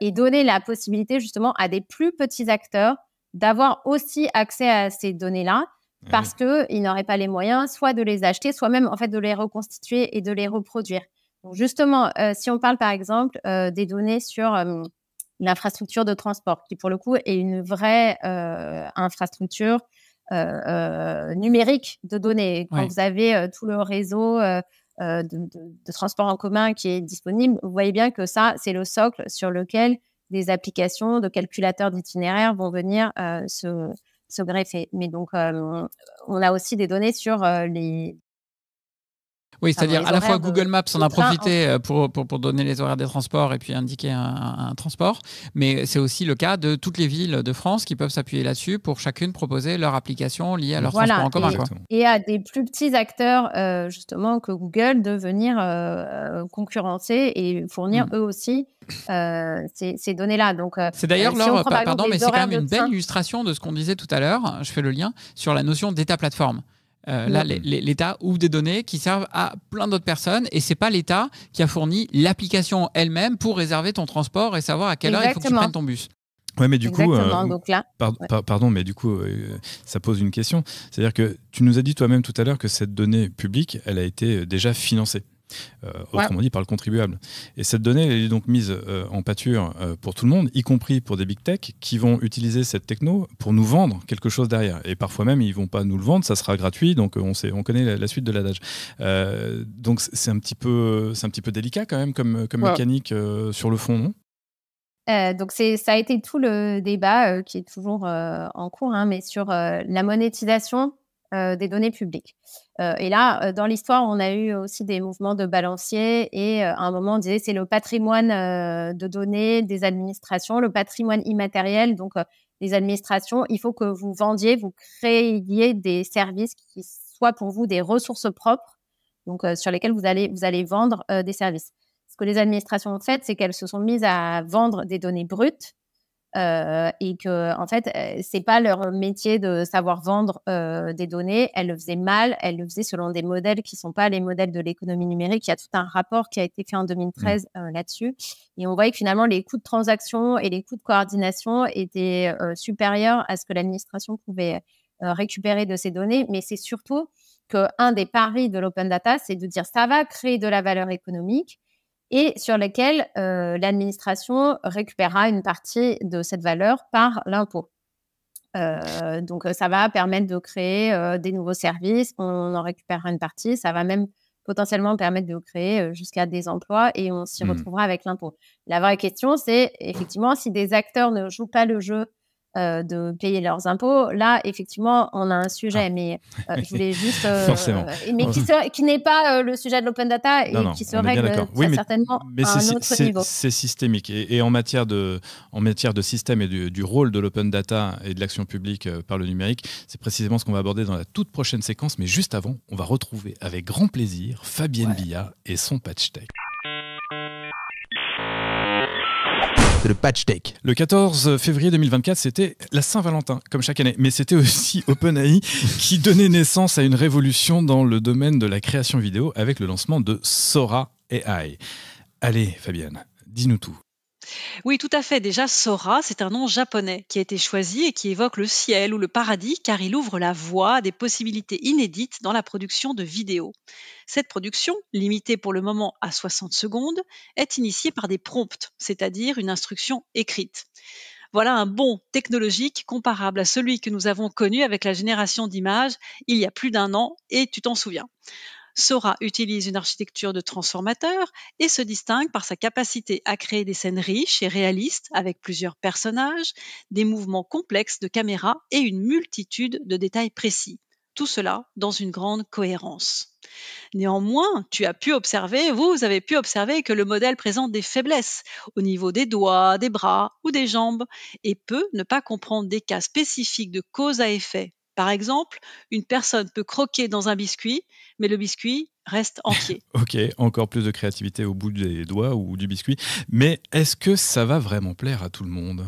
et donner la possibilité justement à des plus petits acteurs d'avoir aussi accès à ces données-là, parce qu'ils n'auraient pas les moyens soit de les acheter, soit même en fait de les reconstituer et de les reproduire. Donc justement, si on parle par exemple des données sur l'infrastructure de transport, qui pour le coup est une vraie infrastructure numérique de données. Quand vous avez tout le réseau de transport en commun qui est disponible, vous voyez bien que ça, c'est le socle sur lequel des applications de calculateurs d'itinéraires vont venir se greffer. Mais donc, on a aussi des données sur les... Oui, c'est-à-dire à la fois Google Maps en a profité pour donner les horaires des transports et puis indiquer un transport, mais c'est aussi le cas de toutes les villes de France qui peuvent s'appuyer là-dessus pour chacune proposer leur application liée à leur transport en commun. Et à des plus petits acteurs, justement, que Google, de venir concurrencer et fournir eux aussi ces données-là. Donc, c'est d'ailleurs, pardon, mais c'est quand même une belle illustration de ce qu'on disait tout à l'heure, je fais le lien, sur la notion d'État-plateforme. Là, l'État ouvre des données qui servent à plein d'autres personnes et c'est pas l'État qui a fourni l'application elle-même pour réserver ton transport et savoir à quelle heure il faut que tu prennes ton bus. Ouais, mais du coup, donc là, pardon, mais du coup, ça pose une question. C'est-à-dire que tu nous as dit toi-même tout à l'heure que cette donnée publique, elle a été déjà financée. Autrement dit par le contribuable. Et cette donnée, elle est donc mise en pâture pour tout le monde, y compris pour des big tech qui vont utiliser cette techno pour nous vendre quelque chose derrière. Et parfois même, ils ne vont pas nous le vendre, ça sera gratuit, donc on connaît la suite de l'adage. Donc c'est un petit peu délicat quand même comme mécanique sur le fond, non ? Donc ça a été tout le débat qui est toujours en cours, mais sur la monétisation des données publiques. Et là, dans l'histoire, on a eu aussi des mouvements de balancier et à un moment, on disait c'est le patrimoine de données des administrations, le patrimoine immatériel. Donc, les administrations, il faut que vous vendiez, vous créiez des services qui soient pour vous des ressources propres, donc sur lesquelles vous allez vendre des services. Ce que les administrations ont fait, c'est qu'elles se sont mises à vendre des données brutes, et que en fait c'est pas leur métier de savoir vendre des données. Elles le faisaient mal, elles le faisaient selon des modèles qui sont pas les modèles de l'économie numérique. Il y a tout un rapport qui a été fait en 2013 là-dessus, et on voyait que finalement les coûts de transaction et les coûts de coordination étaient supérieurs à ce que l'administration pouvait récupérer de ces données. Mais c'est surtout qu'un des paris de l'open data, c'est de dire ça va créer de la valeur économique et sur lesquels l'administration récupérera une partie de cette valeur par l'impôt. Donc, ça va permettre de créer des nouveaux services, on en récupérera une partie, ça va même potentiellement permettre de créer jusqu'à des emplois et on s'y retrouvera avec l'impôt. La vraie question, c'est effectivement si des acteurs ne jouent pas le jeu de payer leurs impôts. Là, effectivement, on a un sujet, mais je voulais juste... mais qui n'est pas le sujet de l'open data et qui se règle certainement à un autre niveau. C'est systémique. Et en matière de système et du rôle de l'open data et de l'action publique par le numérique, c'est précisément ce qu'on va aborder dans la toute prochaine séquence. Mais juste avant, on va retrouver avec grand plaisir Fabienne Villa et son Patch Tech. Le Patch Tech. Le 14 février 2024, c'était la Saint-Valentin, comme chaque année. Mais c'était aussi OpenAI qui donnait naissance à une révolution dans le domaine de la création vidéo avec le lancement de Sora AI. Allez, Fabienne, dis-nous tout. Oui, tout à fait. Déjà, Sora, c'est un nom japonais qui a été choisi et qui évoque le ciel ou le paradis car il ouvre la voie à des possibilités inédites dans la production de vidéos. Cette production, limitée pour le moment à 60 secondes, est initiée par des prompts, c'est-à-dire une instruction écrite. Voilà un bond technologique comparable à celui que nous avons connu avec la génération d'images il y a plus d'1 an et tu t'en souviens. Sora utilise une architecture de transformateur et se distingue par sa capacité à créer des scènes riches et réalistes avec plusieurs personnages, des mouvements complexes de caméra et une multitude de détails précis. Tout cela dans une grande cohérence. Néanmoins, vous avez pu observer que le modèle présente des faiblesses au niveau des doigts, des bras ou des jambes et peut ne pas comprendre des cas spécifiques de cause à effet. Par exemple, une personne peut croquer dans un biscuit, mais le biscuit reste entier. Ok, encore plus de créativité au bout des doigts ou du biscuit. Mais est-ce que ça va vraiment plaire à tout le monde ?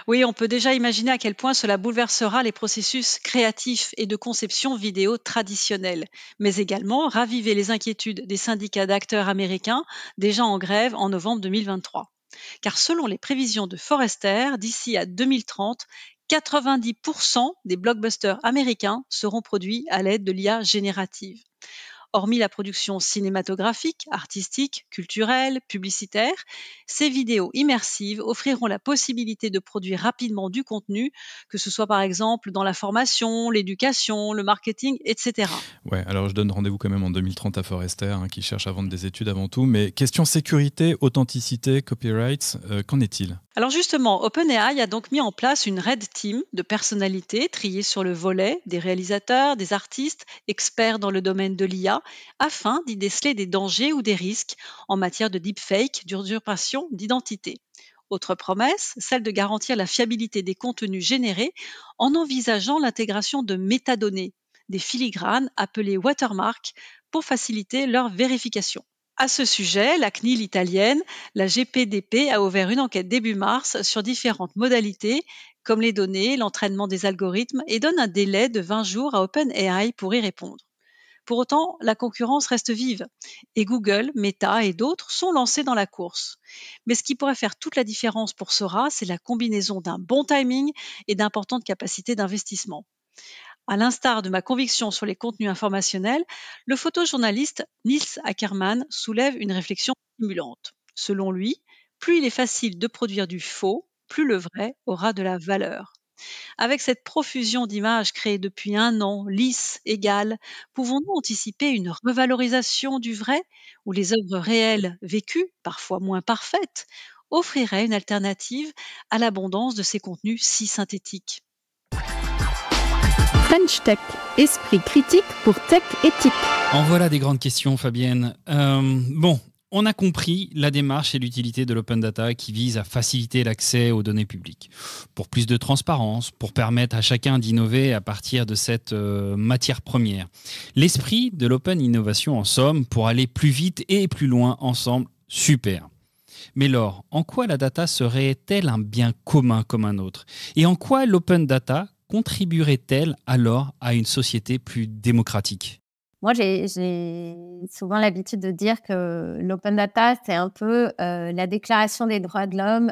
Oui, on peut déjà imaginer à quel point cela bouleversera les processus créatifs et de conception vidéo traditionnels, mais également raviver les inquiétudes des syndicats d'acteurs américains déjà en grève en novembre 2023. Car selon les prévisions de Forrester, d'ici à 2030, 90% des blockbusters américains seront produits à l'aide de l'IA générative. Hormis la production cinématographique, artistique, culturelle, publicitaire, ces vidéos immersives offriront la possibilité de produire rapidement du contenu, que ce soit par exemple dans la formation, l'éducation, le marketing, etc. Ouais, alors je donne rendez-vous quand même en 2030 à Forrester, qui cherche à vendre des études avant tout. Mais question sécurité, authenticité, copyright, qu'en est-il ? Alors justement, OpenAI a donc mis en place une Red Team de personnalités triées sur le volet des réalisateurs, des artistes, experts dans le domaine de l'IA, afin d'y déceler des dangers ou des risques en matière de deepfake, d'usurpation d'identité. Autre promesse, celle de garantir la fiabilité des contenus générés en envisageant l'intégration de métadonnées, des filigranes appelées watermarks, pour faciliter leur vérification. À ce sujet, la CNIL italienne, la GPDP, a ouvert une enquête début mars sur différentes modalités, comme les données, l'entraînement des algorithmes, et donne un délai de 20 jours à OpenAI pour y répondre. Pour autant, la concurrence reste vive et Google, Meta et d'autres sont lancés dans la course. Mais ce qui pourrait faire toute la différence pour Sora, c'est la combinaison d'un bon timing et d'importantes capacités d'investissement. À l'instar de ma conviction sur les contenus informationnels, le photojournaliste Nils Ackermann soulève une réflexion stimulante. Selon lui, plus il est facile de produire du faux, plus le vrai aura de la valeur. Avec cette profusion d'images créées depuis 1 an, lisses, égales, pouvons-nous anticiper une revalorisation du vrai, où les œuvres réelles, vécues, parfois moins parfaites, offriraient une alternative à l'abondance de ces contenus si synthétiques ? French Tech, esprit critique pour tech éthique. En voilà des grandes questions, Fabienne. On a compris la démarche et l'utilité de l'open data qui vise à faciliter l'accès aux données publiques, pour plus de transparence, pour permettre à chacun d'innover à partir de cette matière première. L'esprit de l'open innovation, en somme, pour aller plus vite et plus loin ensemble, super. Mais Laure, en quoi la data serait-elle un bien commun comme un autre ? Et en quoi l'open data contribuerait-elle alors à une société plus démocratique ? Moi, j'ai souvent l'habitude de dire que l'open data, c'est un peu la déclaration des droits de l'homme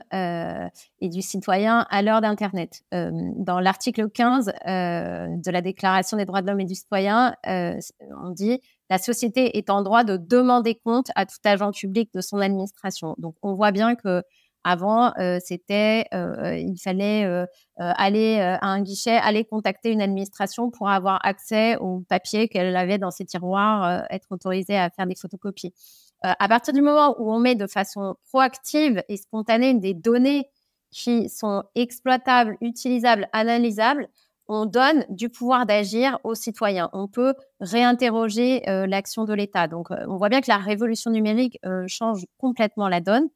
et du citoyen à l'heure d'Internet. Dans l'article 15 de la déclaration des droits de l'homme et du citoyen, on dit « La société est en droit de demander compte à tout agent public de son administration ». Donc, on voit bien que avant, il fallait aller à un guichet, aller contacter une administration pour avoir accès aux papiers qu'elle avait dans ses tiroirs, être autorisée à faire des photocopies. À partir du moment où on met de façon proactive et spontanée des données qui sont exploitables, utilisables, analysables, on donne du pouvoir d'agir aux citoyens. On peut réinterroger l'action de l'État. Donc, on voit bien que la révolution numérique change complètement la donne.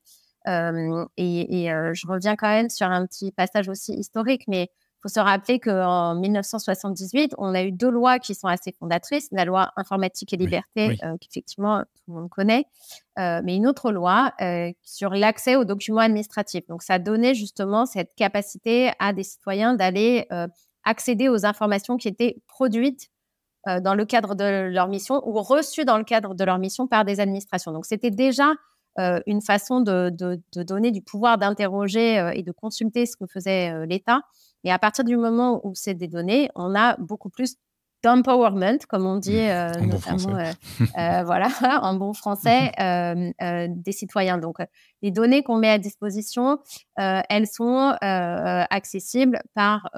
Je reviens quand même sur un petit passage aussi historique, mais il faut se rappeler qu'en 1978, on a eu 2 lois qui sont assez fondatrices. La loi informatique et liberté, qu'effectivement tout le monde connaît, mais une autre loi sur l'accès aux documents administratifs. Donc, ça donnait justement cette capacité à des citoyens d'aller accéder aux informations qui étaient produites dans le cadre de leur mission ou reçues dans le cadre de leur mission par des administrations. Donc, c'était déjà une façon de donner du pouvoir d'interroger et de consulter ce que faisait l'État. Et à partir du moment où c'est des données, on a beaucoup plus d'empowerment, comme on dit notamment voilà, en bon français, des citoyens. Donc, les données qu'on met à disposition, elles sont accessibles par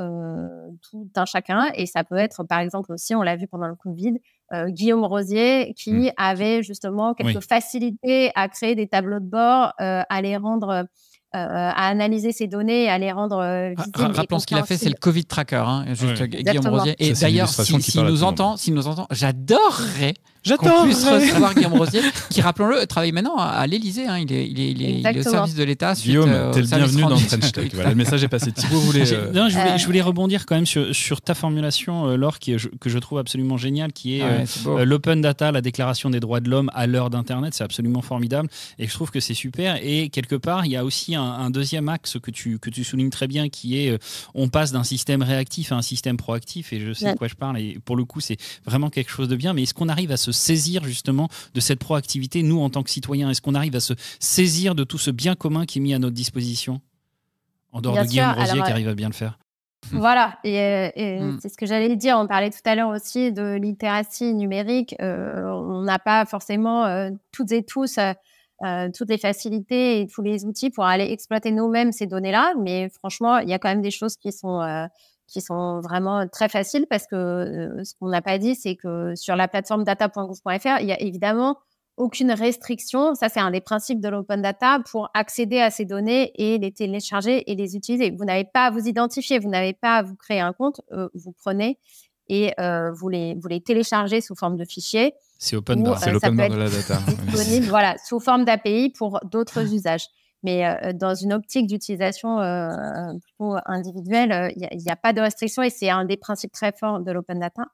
tout un chacun. Et ça peut être, par exemple, aussi, on l'a vu pendant le Covid, Guillaume Rosier, qui avait justement quelques facilités à créer des tableaux de bord, à les rendre... à analyser ces données et à les rendre visibles. Rappelons ce qu'il a fait, c'est le Covid Tracker, hein, juste Guillaume Rosier. Et ça, d'ailleurs, s'il nous entend, j'adorerais qu'on puisse recevoir Guillaume Rosier, qui, rappelons-le, travaille maintenant à l'Élysée. Hein, il est au service de l'État. Guillaume, t'es le bienvenu dans French Tech. Voilà, le message est passé. Thibaut voulait... je voulais rebondir quand même sur ta formulation, Laure, que je trouve absolument géniale, qui est l'open data, la déclaration des droits de l'homme à l'heure d'Internet. C'est absolument formidable et je trouve que c'est super. Et quelque part, il y a aussi un deuxième axe que tu soulignes très bien, qui est on passe d'un système réactif à un système proactif, et je sais de quoi je parle, et pour le coup c'est vraiment quelque chose de bien. Mais est-ce qu'on arrive à se saisir justement de cette proactivité, nous en tant que citoyens? Est-ce qu'on arrive à se saisir de tout ce bien commun qui est mis à notre disposition, en dehors de Guillaume Rosier qui arrive à bien le faire? Voilà, et c'est ce que j'allais dire. On parlait tout à l'heure aussi de littératie numérique. On n'a pas forcément toutes et tous toutes les facilités et tous les outils pour aller exploiter nous-mêmes ces données-là. Mais franchement, il y a quand même des choses qui sont vraiment très faciles, parce que ce qu'on n'a pas dit, c'est que sur la plateforme data.gouv.fr, il n'y a évidemment aucune restriction. Ça, c'est un des principes de l'open data pour accéder à ces données et les télécharger et les utiliser. Vous n'avez pas à vous identifier, vous n'avez pas à vous créer un compte. Vous prenez et vous les téléchargez sous forme de fichiers. C'est open bar, c'est l'open bar de la data. Disponible, voilà, sous forme d'API pour d'autres usages. Mais dans une optique d'utilisation plutôt individuelle, il n'y a pas de restriction, et c'est un des principes très forts de l'open data.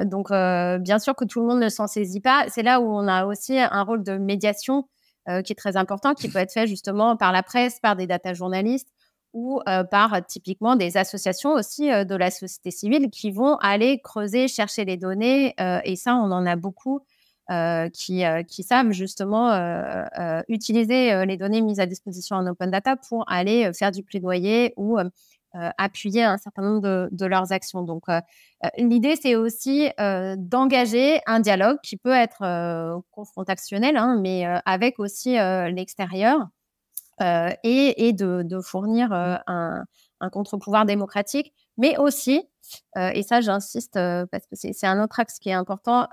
Donc, bien sûr que tout le monde ne s'en saisit pas. C'est là où on a aussi un rôle de médiation qui est très important, qui peut être fait justement par la presse, par des data journalistes, ou par typiquement des associations aussi de la société civile qui vont aller creuser, chercher les données. Et ça, on en a beaucoup qui savent justement utiliser les données mises à disposition en open data pour aller faire du plaidoyer ou appuyer un certain nombre de leurs actions. Donc, l'idée, c'est aussi d'engager un dialogue qui peut être confrontationnel, hein, mais avec aussi l'extérieur. Et de fournir un contre-pouvoir démocratique, mais aussi, et ça j'insiste parce que c'est un autre axe qui est important,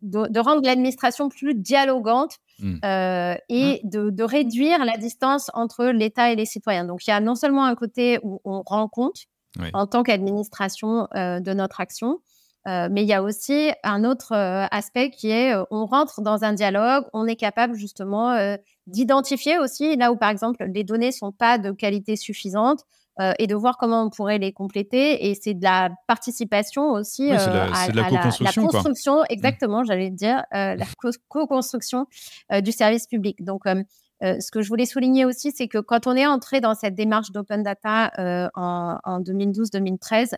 de rendre l'administration plus dialogante et de réduire la distance entre l'État et les citoyens. Donc il y a non seulement un côté où on rend compte en tant qu'administration de notre action, mais il y a aussi un autre aspect qui est on rentre dans un dialogue, on est capable justement d'identifier aussi là où par exemple les données ne sont pas de qualité suffisante et de voir comment on pourrait les compléter. Et c'est de la participation aussi c'est de la co-construction, la construction, exactement, j'allais dire, la co-construction du service public. Donc, ce que je voulais souligner aussi, c'est que quand on est entré dans cette démarche d'open data en 2012-2013,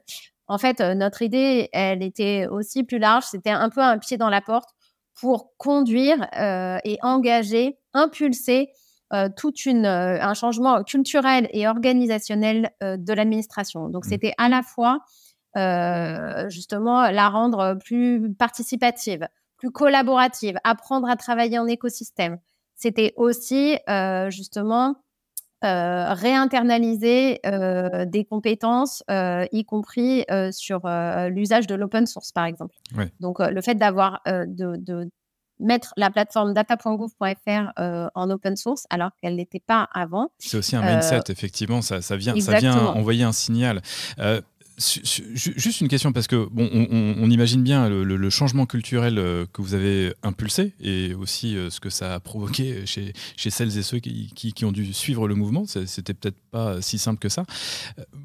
en fait, notre idée, elle était aussi plus large. C'était un peu un pied dans la porte pour conduire et engager, impulser un changement culturel et organisationnel de l'administration. Donc, c'était à la fois, justement, la rendre plus participative, plus collaborative, apprendre à travailler en écosystème. C'était aussi, justement, réinternaliser des compétences, y compris sur l'usage de l'open source, par exemple. Donc, le fait d'avoir mettre la plateforme data.gouv.fr en open source alors qu'elle n'était pas avant. C'est aussi un mindset, effectivement, ça vient envoyer un signal. Juste une question, parce que on imagine bien le changement culturel que vous avez impulsé et aussi ce que ça a provoqué chez celles et ceux qui ont dû suivre le mouvement. C'était peut-être pas si simple que ça.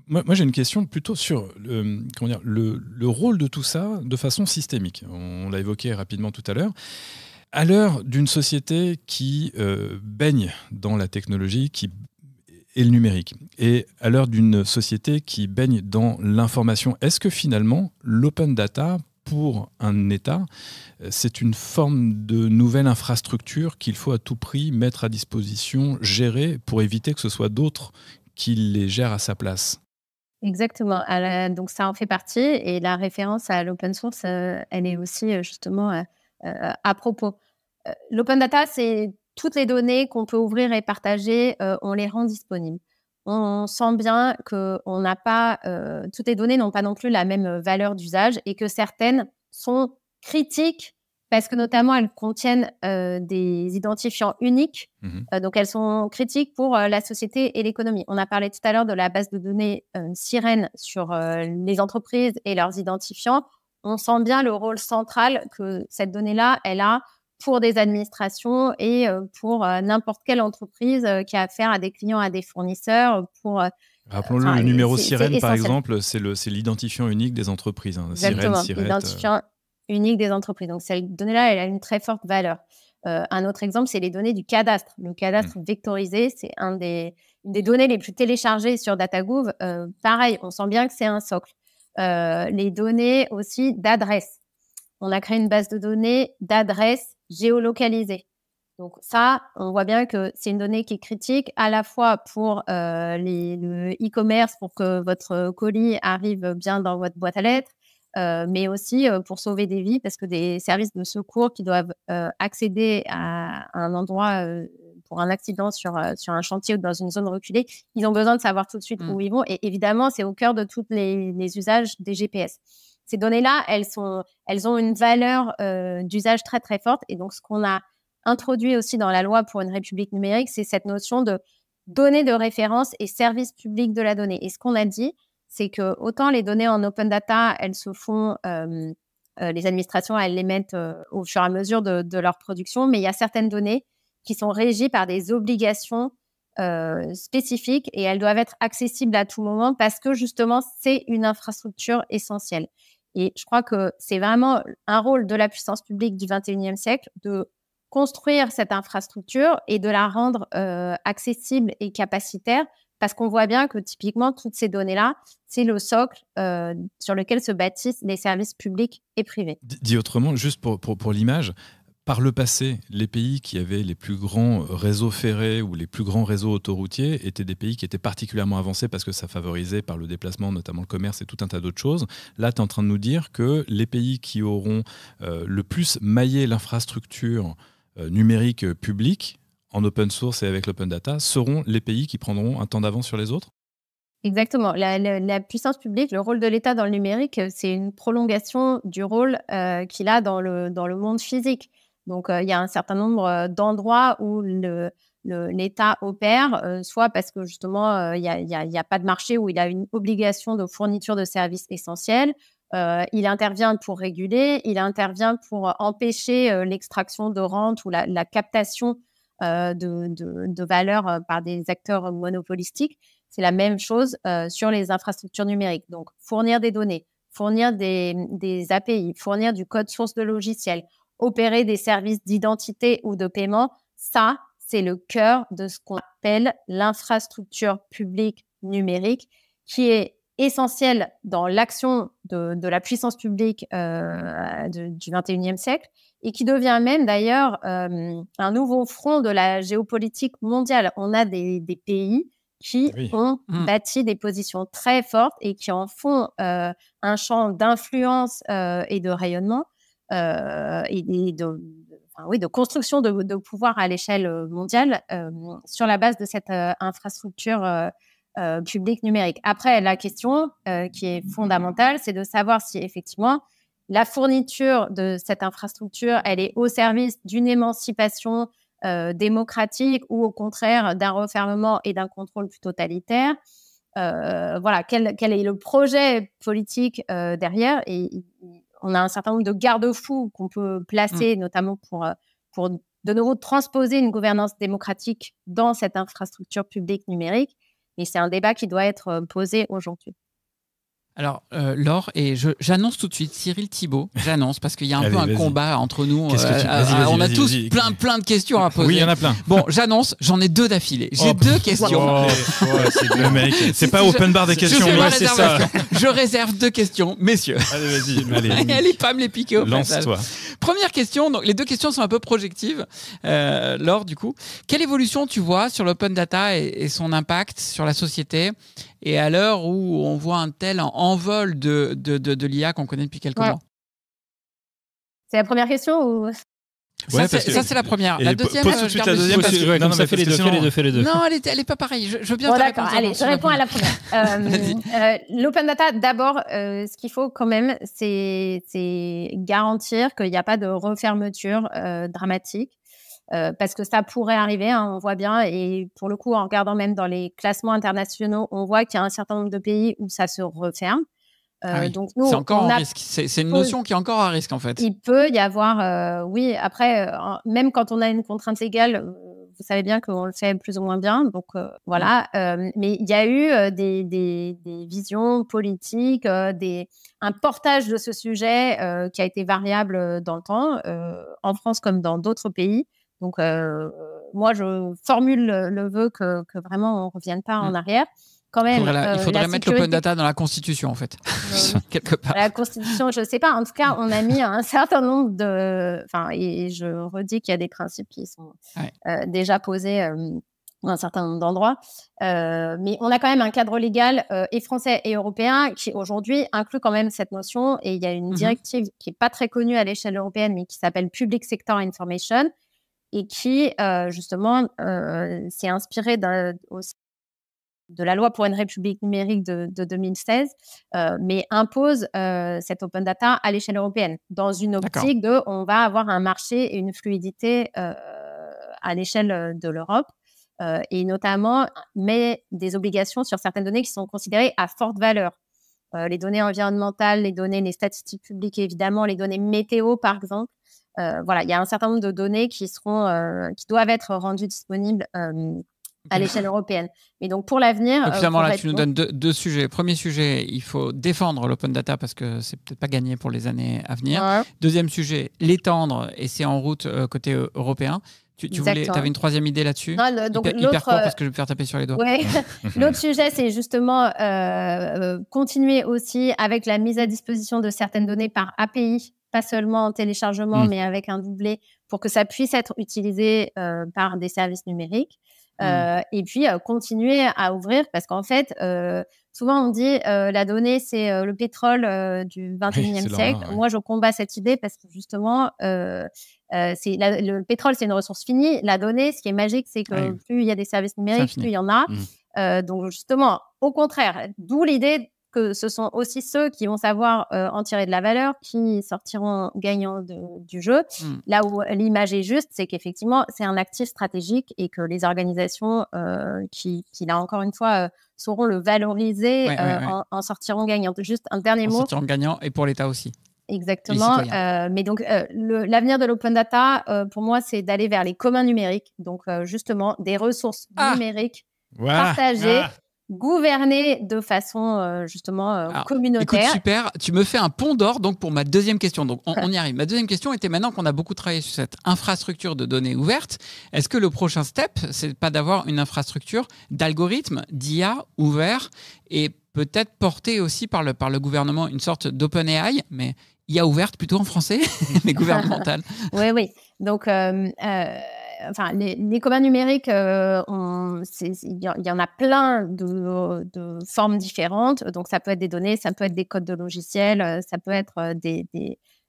Moi j'ai une question plutôt sur le rôle de tout ça de façon systémique. On l'a évoqué rapidement tout à l'heure. À l'heure d'une société qui baigne dans la technologie, et le numérique, et à l'heure d'une société qui baigne dans l'information, est-ce que finalement l'open data pour un État, c'est une forme de nouvelle infrastructure qu'il faut à tout prix mettre à disposition, gérer, pour éviter que ce soit d'autres qui les gèrent à sa place? Exactement. Donc ça en fait partie, et la référence à l'open source, elle est aussi justement à propos. L'open data, c'est toutes les données qu'on peut ouvrir et partager, on les rend disponibles. On sent bien que toutes les données n'ont pas non plus la même valeur d'usage, et que certaines sont critiques parce que notamment elles contiennent des identifiants uniques. Donc elles sont critiques pour la société et l'économie. On a parlé tout à l'heure de la base de données Sirène sur les entreprises et leurs identifiants. On sent bien le rôle central que cette donnée-là, elle a pour des administrations et pour n'importe quelle entreprise qui a affaire à des clients, à des fournisseurs. Rappelons-le, le numéro Sirène, par exemple, c'est l'identifiant unique des entreprises. Exactement, Sirène, l'identifiant unique des entreprises. Donc, cette donnée-là, elle a une très forte valeur. Un autre exemple, c'est les données du cadastre. Le cadastre vectorisé, c'est une des données les plus téléchargées sur DataGouv. Pareil, on sent bien que c'est un socle. Les données aussi d'adresse. On a créé une base de données d'adresses géolocalisées. Donc ça, on voit bien que c'est une donnée qui est critique à la fois pour le e-commerce, pour que votre colis arrive bien dans votre boîte à lettres, mais aussi pour sauver des vies, parce que des services de secours qui doivent accéder à un endroit pour un accident sur un chantier ou dans une zone reculée, ils ont besoin de savoir tout de suite où ils vont. Et évidemment, c'est au cœur de tous les usages des GPS. Ces données-là, elles ont une valeur d'usage très, très forte. Et donc, ce qu'on a introduit aussi dans la loi pour une république numérique, c'est cette notion de données de référence et service public de la donnée. Et ce qu'on a dit, c'est que autant les données en open data, elles se font, les administrations, elles les mettent au fur et à mesure de leur production, mais il y a certaines données qui sont régies par des obligations spécifiques, et elles doivent être accessibles à tout moment parce que justement, c'est une infrastructure essentielle. Et je crois que c'est vraiment un rôle de la puissance publique du 21e siècle de construire cette infrastructure et de la rendre accessible et capacitaire, parce qu'on voit bien que typiquement, toutes ces données-là, c'est le socle sur lequel se bâtissent les services publics et privés. Dit autrement, juste pour l'image, par le passé, les pays qui avaient les plus grands réseaux ferrés ou les plus grands réseaux autoroutiers étaient des pays qui étaient particulièrement avancés parce que ça favorisait par le déplacement, notamment le commerce et tout un tas d'autres choses. Là, tu es en train de nous dire que les pays qui auront le plus maillé l'infrastructure numérique publique en open source et avec l'open data seront les pays qui prendront un temps d'avance sur les autres? Exactement. La puissance publique, le rôle de l'État dans le numérique, c'est une prolongation du rôle qu'il a dans le monde physique. Donc, il y a un certain nombre d'endroits où l'État opère, soit parce que justement, il n'y a pas de marché, où il a une obligation de fourniture de services essentiels. Il intervient pour réguler, il intervient pour empêcher l'extraction de rente ou la captation de valeur par des acteurs monopolistiques. C'est la même chose sur les infrastructures numériques. Donc, fournir des données, fournir des API, fournir du code source de logiciels, opérer des services d'identité ou de paiement, ça, c'est le cœur de ce qu'on appelle l'infrastructure publique numérique, qui est essentielle dans l'action de la puissance publique du 21e siècle, et qui devient même d'ailleurs un nouveau front de la géopolitique mondiale. On a des pays qui ont bâti des positions très fortes et qui en font un champ d'influence et de rayonnement et de construction de pouvoir à l'échelle mondiale sur la base de cette infrastructure publique numérique. Après, la question qui est fondamentale, c'est de savoir si effectivement la fourniture de cette infrastructure, elle est au service d'une émancipation démocratique ou au contraire d'un refermement et d'un contrôle plus totalitaire. Voilà, quel est le projet politique derrière, et on a un certain nombre de garde-fous qu'on peut placer, notamment pour de nouveau transposer une gouvernance démocratique dans cette infrastructure publique numérique. Et c'est un débat qui doit être posé aujourd'hui. Alors, Laure, et j'annonce tout de suite, Cyril Thibault, j'annonce, parce qu'il y a un peu un combat entre nous. On a tous plein de questions à poser. Oui, il y en a plein. Bon, j'annonce, j'en ai 2 d'affilée. J'ai 2 questions. C'est le mec. C'est pas open bar des questions, moi, c'est ça. Je réserve 2 questions, messieurs. Allez, vas-y. Allez, pas me les piquer au passage. Lance-toi. Première question, donc les 2 questions sont un peu projectives. Laure, du coup, quelle évolution tu vois sur l'open data et son impact sur la société? Et à l'heure où on voit un tel envol de l'IA qu'on connaît depuis quelques mois. C'est la première question ou... Ça, c'est la première. La deuxième, pose tout de suite la deuxième. Fais les deux. Non, elle est pas pareille. Je veux bien. Bon, d'accord. Allez, je réponds à la première. L'open data, d'abord, ce qu'il faut quand même, c'est garantir qu'il n'y a pas de refermeture dramatique. Parce que ça pourrait arriver, hein, on voit bien, et pour le coup, en regardant même dans les classements internationaux, on voit qu'il y a un certain nombre de pays où ça se referme. Donc nous, c'est encore un risque. C'est une notion qui est encore à risque, en fait. Il peut y avoir, oui, après, même quand on a une contrainte légale, vous savez bien qu'on le fait plus ou moins bien, donc voilà. Mais il y a eu des visions politiques, un portage de ce sujet qui a été variable dans le temps, en France comme dans d'autres pays. Donc, moi, je formule le vœu que vraiment on ne revienne pas en arrière. Quand même, il faudrait mettre l'open data dans la Constitution, en fait, quelque part. La Constitution, je ne sais pas. En tout cas, on a mis un certain nombre de... Enfin, et je redis qu'il y a des principes qui sont déjà posés dans un certain nombre d'endroits. Mais on a quand même un cadre légal et français et européen qui, aujourd'hui, inclut quand même cette notion. Et il y a une directive qui n'est pas très connue à l'échelle européenne, mais qui s'appelle Public Sector Information, et qui, justement, s'est inspirée de la loi pour une république numérique de 2016, mais impose cette open data à l'échelle européenne, dans une optique de on va avoir un marché et une fluidité à l'échelle de l'Europe, et notamment met des obligations sur certaines données qui sont considérées à forte valeur. Les données environnementales, les statistiques publiques, évidemment, les données météo, par exemple. Voilà, il y a un certain nombre de données qui doivent être rendues disponibles à l'échelle européenne. Mais donc, pour l'avenir... Donc, finalement, là, tu nous donnes deux sujets. Premier sujet, il faut défendre l'open data parce que c'est peut-être pas gagné pour les années à venir. Deuxième sujet, l'étendre, et c'est en route côté européen. Tu avais une troisième idée là-dessus? Non, donc hyper court parce que je vais me faire taper sur les doigts. Ouais. L'autre sujet, c'est justement continuer aussi avec la mise à disposition de certaines données par API, pas seulement en téléchargement, mais avec un doublé, pour que ça puisse être utilisé par des services numériques. Et puis, continuer à ouvrir, parce qu'en fait, souvent on dit la donnée, c'est le pétrole du 21e siècle. Moi, je combats cette idée parce que justement, le pétrole, c'est une ressource finie. La donnée, ce qui est magique, c'est que plus il y a des services numériques, plus il y en a. Donc, justement, au contraire, d'où l'idée que ce sont aussi ceux qui vont savoir en tirer de la valeur qui sortiront gagnants du jeu. Là où l'image est juste, c'est qu'effectivement, c'est un actif stratégique et que les organisations qui là encore une fois, sauront le valoriser en sortiront gagnants. Juste un dernier mot. En sortiront gagnants et pour l'État aussi. Exactement. Mais donc, l'avenir de l'open data, pour moi, c'est d'aller vers les communs numériques. Donc, justement, des ressources numériques partagées, gouverner de façon justement communautaire. Écoute, super, tu me fais un pont d'or donc pour ma deuxième question. Donc on y arrive. Ma deuxième question était, maintenant qu'on a beaucoup travaillé sur cette infrastructure de données ouvertes, est-ce que le prochain step, c'est pas d'avoir une infrastructure d'algorithmes, d'IA ouvert et peut-être portée aussi par le gouvernement, une sorte d'OpenAI, mais IA ouverte plutôt en français, mais gouvernementale. Oui. Donc les communs numériques, il y en a plein de formes différentes. Donc, ça peut être des données, ça peut être des codes de logiciels, ça peut être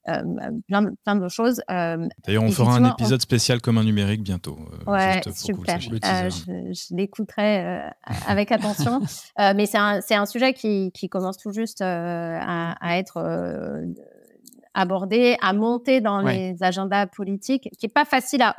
plein de choses. D'ailleurs, on fera un épisode spécial commun numérique bientôt. Ouais, super. Je l'écouterai avec attention. Mais c'est un sujet qui commence tout juste à être aborder, à monter dans les agendas politiques, qui n'est pas facile à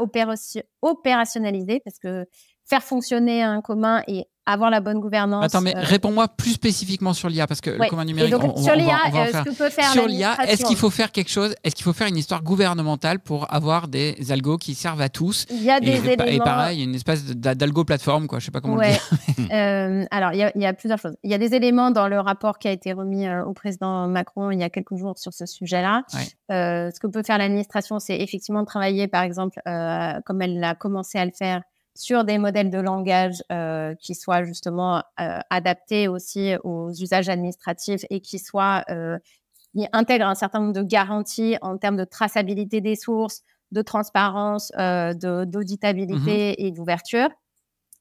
opérationnaliser parce que faire fonctionner un commun et avoir la bonne gouvernance. Attends, mais réponds-moi plus spécifiquement sur l'IA, parce que le commun numérique, donc, sur l'IA, ce que peut faire sur l'IA, est-ce qu'il faut faire quelque chose? Est-ce qu'il faut faire une histoire gouvernementale pour avoir des algos qui servent à tous? Il y a des éléments. Et pareil, une espèce d'algo plateforme, quoi. Je sais pas comment le dire. Alors, il y a plusieurs choses. Il y a des éléments dans le rapport qui a été remis au président Macron il y a quelques jours sur ce sujet-là. Ce que peut faire l'administration, c'est effectivement de travailler, par exemple, comme elle a commencé à le faire, sur des modèles de langage qui soient justement adaptés aussi aux usages administratifs et qui intègrent un certain nombre de garanties en termes de traçabilité des sources, de transparence, d'auditabilité et d'ouverture.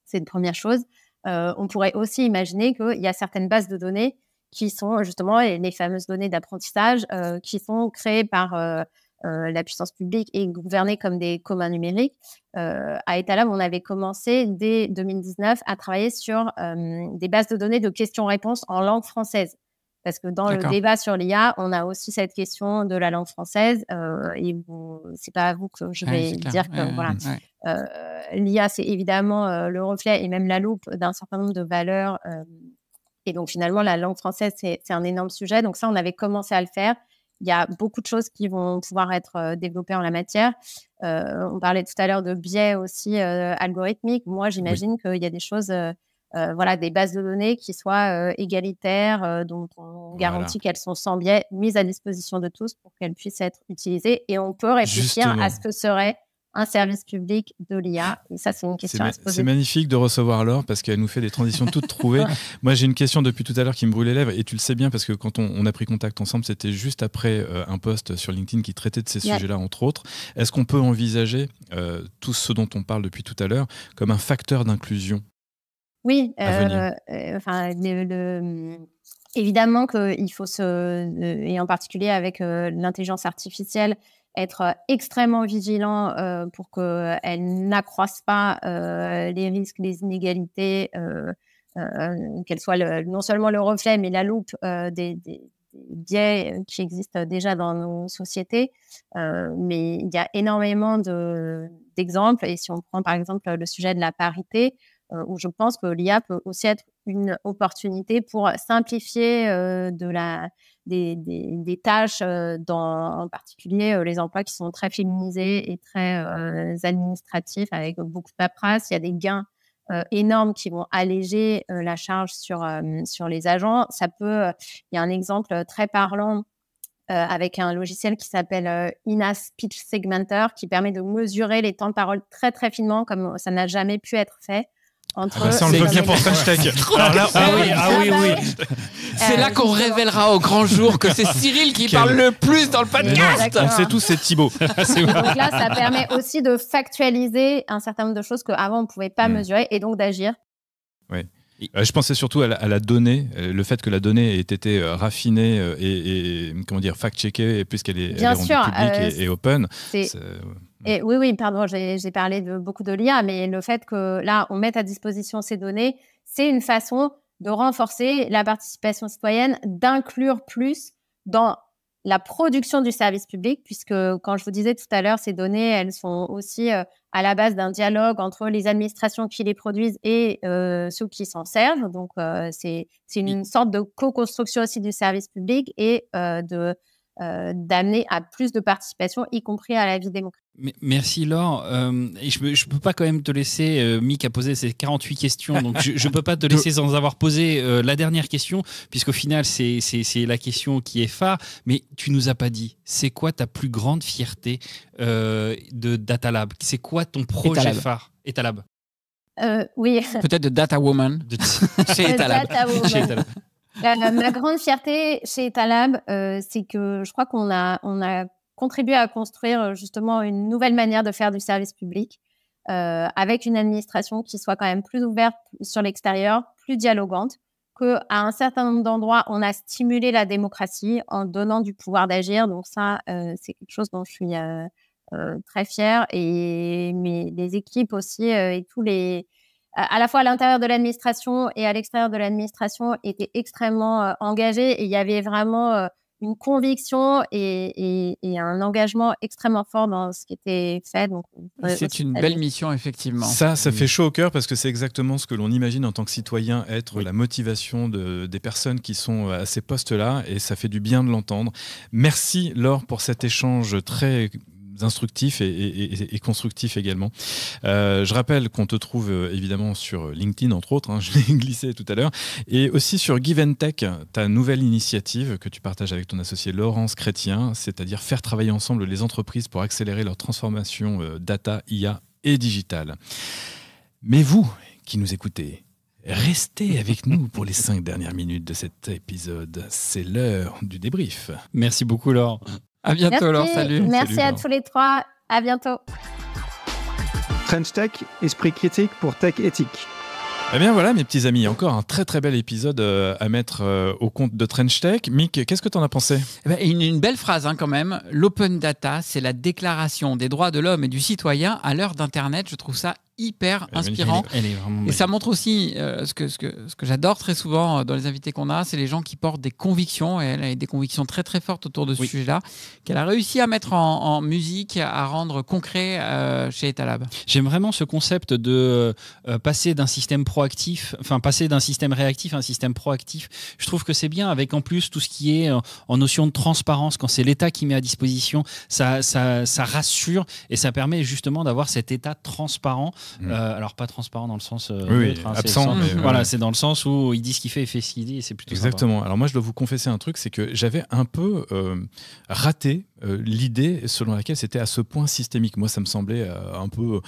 C'est une première chose. On pourrait aussi imaginer qu'il y a certaines bases de données qui sont justement les fameuses données d'apprentissage qui sont créées par la puissance publique et gouvernées comme des communs numériques. À Etalab, on avait commencé dès 2019 à travailler sur des bases de données de questions-réponses en langue française. Parce que dans le débat sur l'IA, on a aussi cette question de la langue française. Et c'est pas à vous que je vais dire que l'IA, c'est évidemment le reflet et même la loupe d'un certain nombre de valeurs. Et donc, finalement, la langue française, c'est un énorme sujet. Donc ça, on avait commencé à le faire. Il y a beaucoup de choses qui vont pouvoir être développées en la matière. On parlait tout à l'heure de biais aussi algorithmiques. Moi, j'imagine qu'il y a des choses, des bases de données qui soient égalitaires, dont on garantit qu'elles sont sans biais, mises à disposition de tous pour qu'elles puissent être utilisées. Et on peut réfléchir à ce que serait un service public de l'IA. Et ça, c'est une question à se poser. C'est magnifique de recevoir Laure parce qu'elle nous fait des transitions toutes trouvées. Moi, j'ai une question depuis tout à l'heure qui me brûle les lèvres et tu le sais bien parce que quand on a pris contact ensemble, c'était juste après un post sur LinkedIn qui traitait de ces sujets-là, entre autres. Est-ce qu'on peut envisager tout ce dont on parle depuis tout à l'heure comme un facteur d'inclusion? Oui, évidemment qu'il faut et en particulier avec l'intelligence artificielle, être extrêmement vigilant pour qu'elle n'accroisse pas les risques, les inégalités, qu'elle soit non seulement le reflet, mais la loupe des biais qui existent déjà dans nos sociétés. Mais il y a énormément d'exemples. Et si on prend par exemple le sujet de la parité, où je pense que l'IA peut aussi être une opportunité pour simplifier des tâches, en particulier les emplois qui sont très féminisés et très administratifs, avec beaucoup de paperasse. Il y a des gains énormes qui vont alléger la charge sur les agents. Il y a un exemple très parlant avec un logiciel qui s'appelle INA Speech Segmenter, qui permet de mesurer les temps de parole très très finement, comme ça n'a jamais pu être fait. Ça, on le veut bien pour French Tech. Oui. C'est là qu'on révélera au grand jour que c'est Cyril qui parle le plus dans le podcast. On sait tous, c'est Thibaut. Donc là, ça permet aussi de factualiser un certain nombre de choses qu'avant, on ne pouvait pas mesurer et donc d'agir. Oui. Je pensais surtout à la donnée, le fait que la donnée ait été raffinée et comment dire, fact-checkée puisqu'elle est rendue publique et open. Et oui, pardon, j'ai parlé de beaucoup de l'IA, mais le fait que là, on mette à disposition ces données, c'est une façon de renforcer la participation citoyenne, d'inclure plus dans la production du service public, puisque, quand je vous disais tout à l'heure, ces données, elles sont aussi à la base d'un dialogue entre les administrations qui les produisent et ceux qui s'en servent. Donc, c'est une sorte de co-construction aussi du service public et d'amener à plus de participation, y compris à la vie démocratique. Merci Laure. Et je ne peux pas quand même te laisser, Mick a posé ses 48 questions, donc je ne peux pas te laisser sans avoir posé la dernière question, puisqu'au final c'est la question qui est phare, mais tu nous as pas dit, c'est quoi ta plus grande fierté de Datalab? C'est quoi ton projet phare Etalab? Oui. Peut-être de Data Woman chez Etalab. Ma grande fierté chez Etalab, c'est que je crois qu'on a contribué à construire justement une nouvelle manière de faire du service public, avec une administration qui soit quand même plus ouverte sur l'extérieur, plus dialogante, qu'à un certain nombre d'endroits, on a stimulé la démocratie en donnant du pouvoir d'agir. Donc ça, c'est quelque chose dont je suis très fière. Et les équipes aussi, et tous les... à la fois à l'intérieur de l'administration et à l'extérieur de l'administration, étaient extrêmement engagés. Et il y avait vraiment une conviction et un engagement extrêmement fort dans ce qui était fait. Donc, c'est une belle mission, effectivement. Ça fait chaud au cœur parce que c'est exactement ce que l'on imagine en tant que citoyen être la motivation des personnes qui sont à ces postes-là, et ça fait du bien de l'entendre. Merci Laure pour cet échange très instructif et constructif également. Je rappelle qu'on te trouve évidemment sur LinkedIn, entre autres, hein, je l'ai glissé tout à l'heure, et aussi sur Give and Tech, ta nouvelle initiative que tu partages avec ton associé Laurence Chrétien, c'est-à-dire faire travailler ensemble les entreprises pour accélérer leur transformation data, IA et digitale. Mais vous qui nous écoutez, restez avec nous pour les 5 dernières minutes de cet épisode. C'est l'heure du débrief. Merci beaucoup Laure. À bientôt Laure, salut. Merci à Laure. tous les 3, à bientôt. French Tech, esprit critique pour tech éthique. Eh bien voilà mes petits amis, encore un très très bel épisode à mettre au compte de French Tech. Mick, qu'est-ce que tu en as pensé ? Une belle phrase quand même. L'open data, c'est la déclaration des droits de l'homme et du citoyen à l'heure d'Internet. Je trouve ça hyper inspirant. Elle est vraiment et ça montre aussi ce que j'adore très souvent dans les invités qu'on a, c'est les gens qui portent des convictions, et elle a des convictions très très fortes autour de ce sujet-là, qu'elle a réussi à mettre en musique, à rendre concret chez Etalab. J'aime vraiment ce concept de passer d'un système proactif, enfin passer d'un système réactif à un système proactif. Je trouve que c'est bien, avec en plus tout ce qui est en notion de transparence, quand c'est l'État qui met à disposition, ça rassure et ça permet justement d'avoir cet État transparent. Alors pas transparent dans le sens neutre, hein, absent, mais voilà, c'est dans le sens où il dit ce qu'il fait, il fait ce qu'il dit, et c'est plutôt exactement. sympa. Alors moi je dois vous confesser un truc, c'est que j'avais un peu raté l'idée selon laquelle c'était à ce point systémique. Moi ça me semblait un peu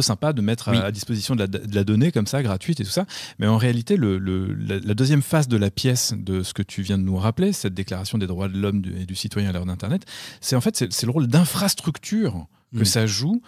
sympa de mettre à disposition de la donnée comme ça, gratuite et tout ça, mais en réalité la deuxième phase de la pièce de ce que tu viens de nous rappeler, cette déclaration des droits de l'homme et du citoyen à l'ère d'Internet, c'est en fait c'est le rôle d'infrastructure que ça joue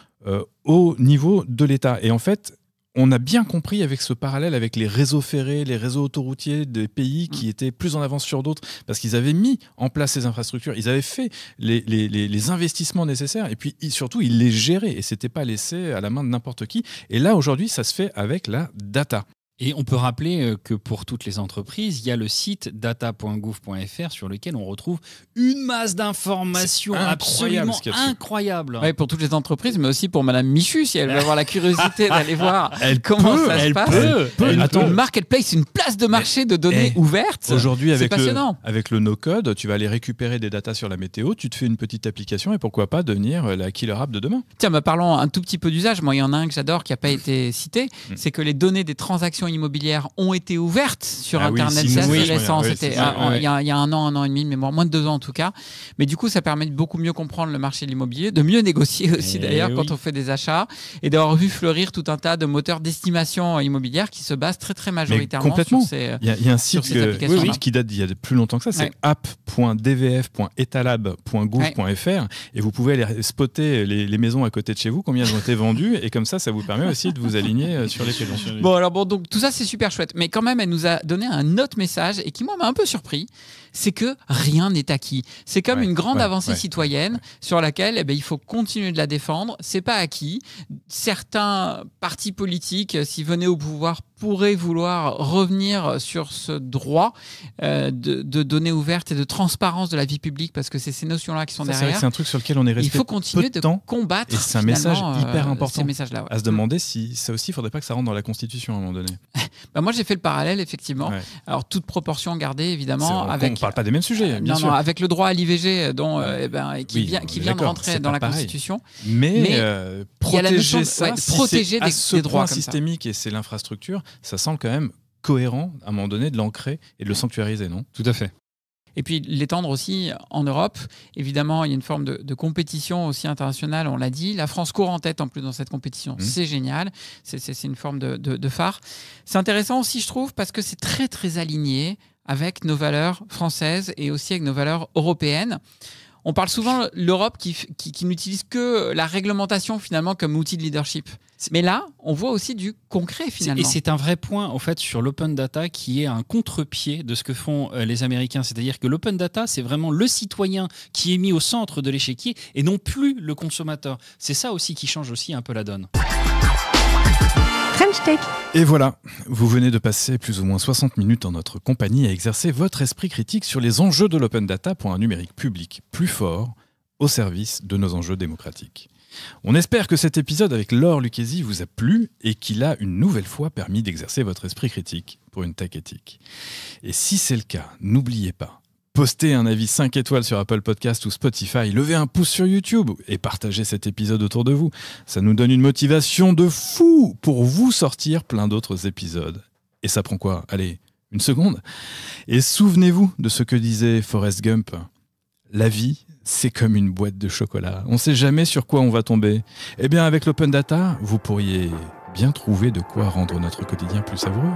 au niveau de l'État. Et en fait, on a bien compris avec ce parallèle avec les réseaux ferrés, les réseaux autoroutiers des pays qui étaient plus en avance sur d'autres, parce qu'ils avaient mis en place ces infrastructures, ils avaient fait les investissements nécessaires, et puis surtout, ils les géraient, et c'était pas laissé à la main de n'importe qui. Et là, aujourd'hui, ça se fait avec la data. Et on peut rappeler que pour toutes les entreprises, il y a le site data.gouv.fr sur lequel on retrouve une masse d'informations absolument incroyables. Ouais, pour toutes les entreprises, mais aussi pour Madame Michu, si elle veut avoir la curiosité d'aller voir comment ça se passe. Une marketplace, une place de marché de données ouvertes. Aujourd'hui, avec le no-code, tu vas aller récupérer des datas sur la météo, tu te fais une petite application et pourquoi pas devenir la killer app de demain. Tiens, parlons un tout petit peu d'usage. Moi, il y en a un que j'adore qui n'a pas été cité, c'est que les données des transactions immobilières ont été ouvertes sur Internet. C'est assez récent. C'était il y a un an et demi, mais moins de 2 ans en tout cas. Mais du coup, ça permet de beaucoup mieux comprendre le marché de l'immobilier, de mieux négocier aussi d'ailleurs quand on fait des achats, et d'avoir vu fleurir tout un tas de moteurs d'estimation immobilière qui se basent très très majoritairement sur ces il y a un site qui date d'il y a plus longtemps que ça, c'est app.dvf.etalab.gouv.fr, et vous pouvez aller spotter les maisons à côté de chez vous, combien elles ont été vendues, et comme ça vous permet aussi de vous aligner sur les paiements. Donc tout ça c'est super chouette, mais quand même elle nous a donné un autre message et qui moi m'a un peu surpris, c'est que rien n'est acquis. C'est comme une grande avancée citoyenne sur laquelle il faut continuer de la défendre. C'est pas acquis. Certains partis politiques, s'ils venaient au pouvoir, pourraient vouloir revenir sur ce droit de données ouvertes et de transparence de la vie publique, parce que c'est ces notions-là qui sont derrière. C'est vrai que c'est un truc sur lequel on est resté. Il faut continuer de combattre. Et c'est un message hyper important. Ces messages-là, à se demander si ça aussi, il faudrait pas que ça rentre dans la Constitution à un moment donné. Moi, j'ai fait le parallèle, effectivement. Alors, toute proportion gardée, évidemment. On ne parle pas des mêmes sujets, bien sûr. Non, avec le droit à l'IVG, qui vient de rentrer dans la Constitution. Mais protéger ça, protéger des droits systémiques, et c'est l'infrastructure, ça semble quand même cohérent, à un moment donné, de l'ancrer et de le sanctuariser, non ? Tout à fait. Et puis l'étendre aussi en Europe. Évidemment, il y a une forme de compétition aussi internationale, on l'a dit. La France court en tête en plus dans cette compétition. C'est génial. C'est une forme de phare. C'est intéressant aussi, je trouve, parce que c'est très, très aligné avec nos valeurs françaises et aussi avec nos valeurs européennes. On parle souvent de l'Europe qui n'utilise que la réglementation finalement comme outil de leadership. Mais là, on voit aussi du concret finalement. Et c'est un vrai point en fait sur l'open data qui est un contre-pied de ce que font les Américains. C'est-à-dire que l'open data, c'est vraiment le citoyen qui est mis au centre de l'échiquier et non plus le consommateur. C'est ça aussi qui change aussi un peu la donne. French Tech. Et voilà, vous venez de passer plus ou moins 60 minutes en notre compagnie à exercer votre esprit critique sur les enjeux de l'open data pour un numérique public plus fort au service de nos enjeux démocratiques. On espère que cet épisode avec Laure Lucchesi vous a plu et qu'il a une nouvelle fois permis d'exercer votre esprit critique pour une tech éthique. Et si c'est le cas, n'oubliez pas, postez un avis 5 étoiles sur Apple Podcast ou Spotify, levez un pouce sur YouTube et partagez cet épisode autour de vous. Ça nous donne une motivation de fou pour vous sortir plein d'autres épisodes. Et ça prend quoi ? Allez, une seconde. Et souvenez-vous de ce que disait Forrest Gump. La vie, c'est comme une boîte de chocolat. On ne sait jamais sur quoi on va tomber. Eh bien, avec l'open data, vous pourriez bien trouver de quoi rendre notre quotidien plus savoureux.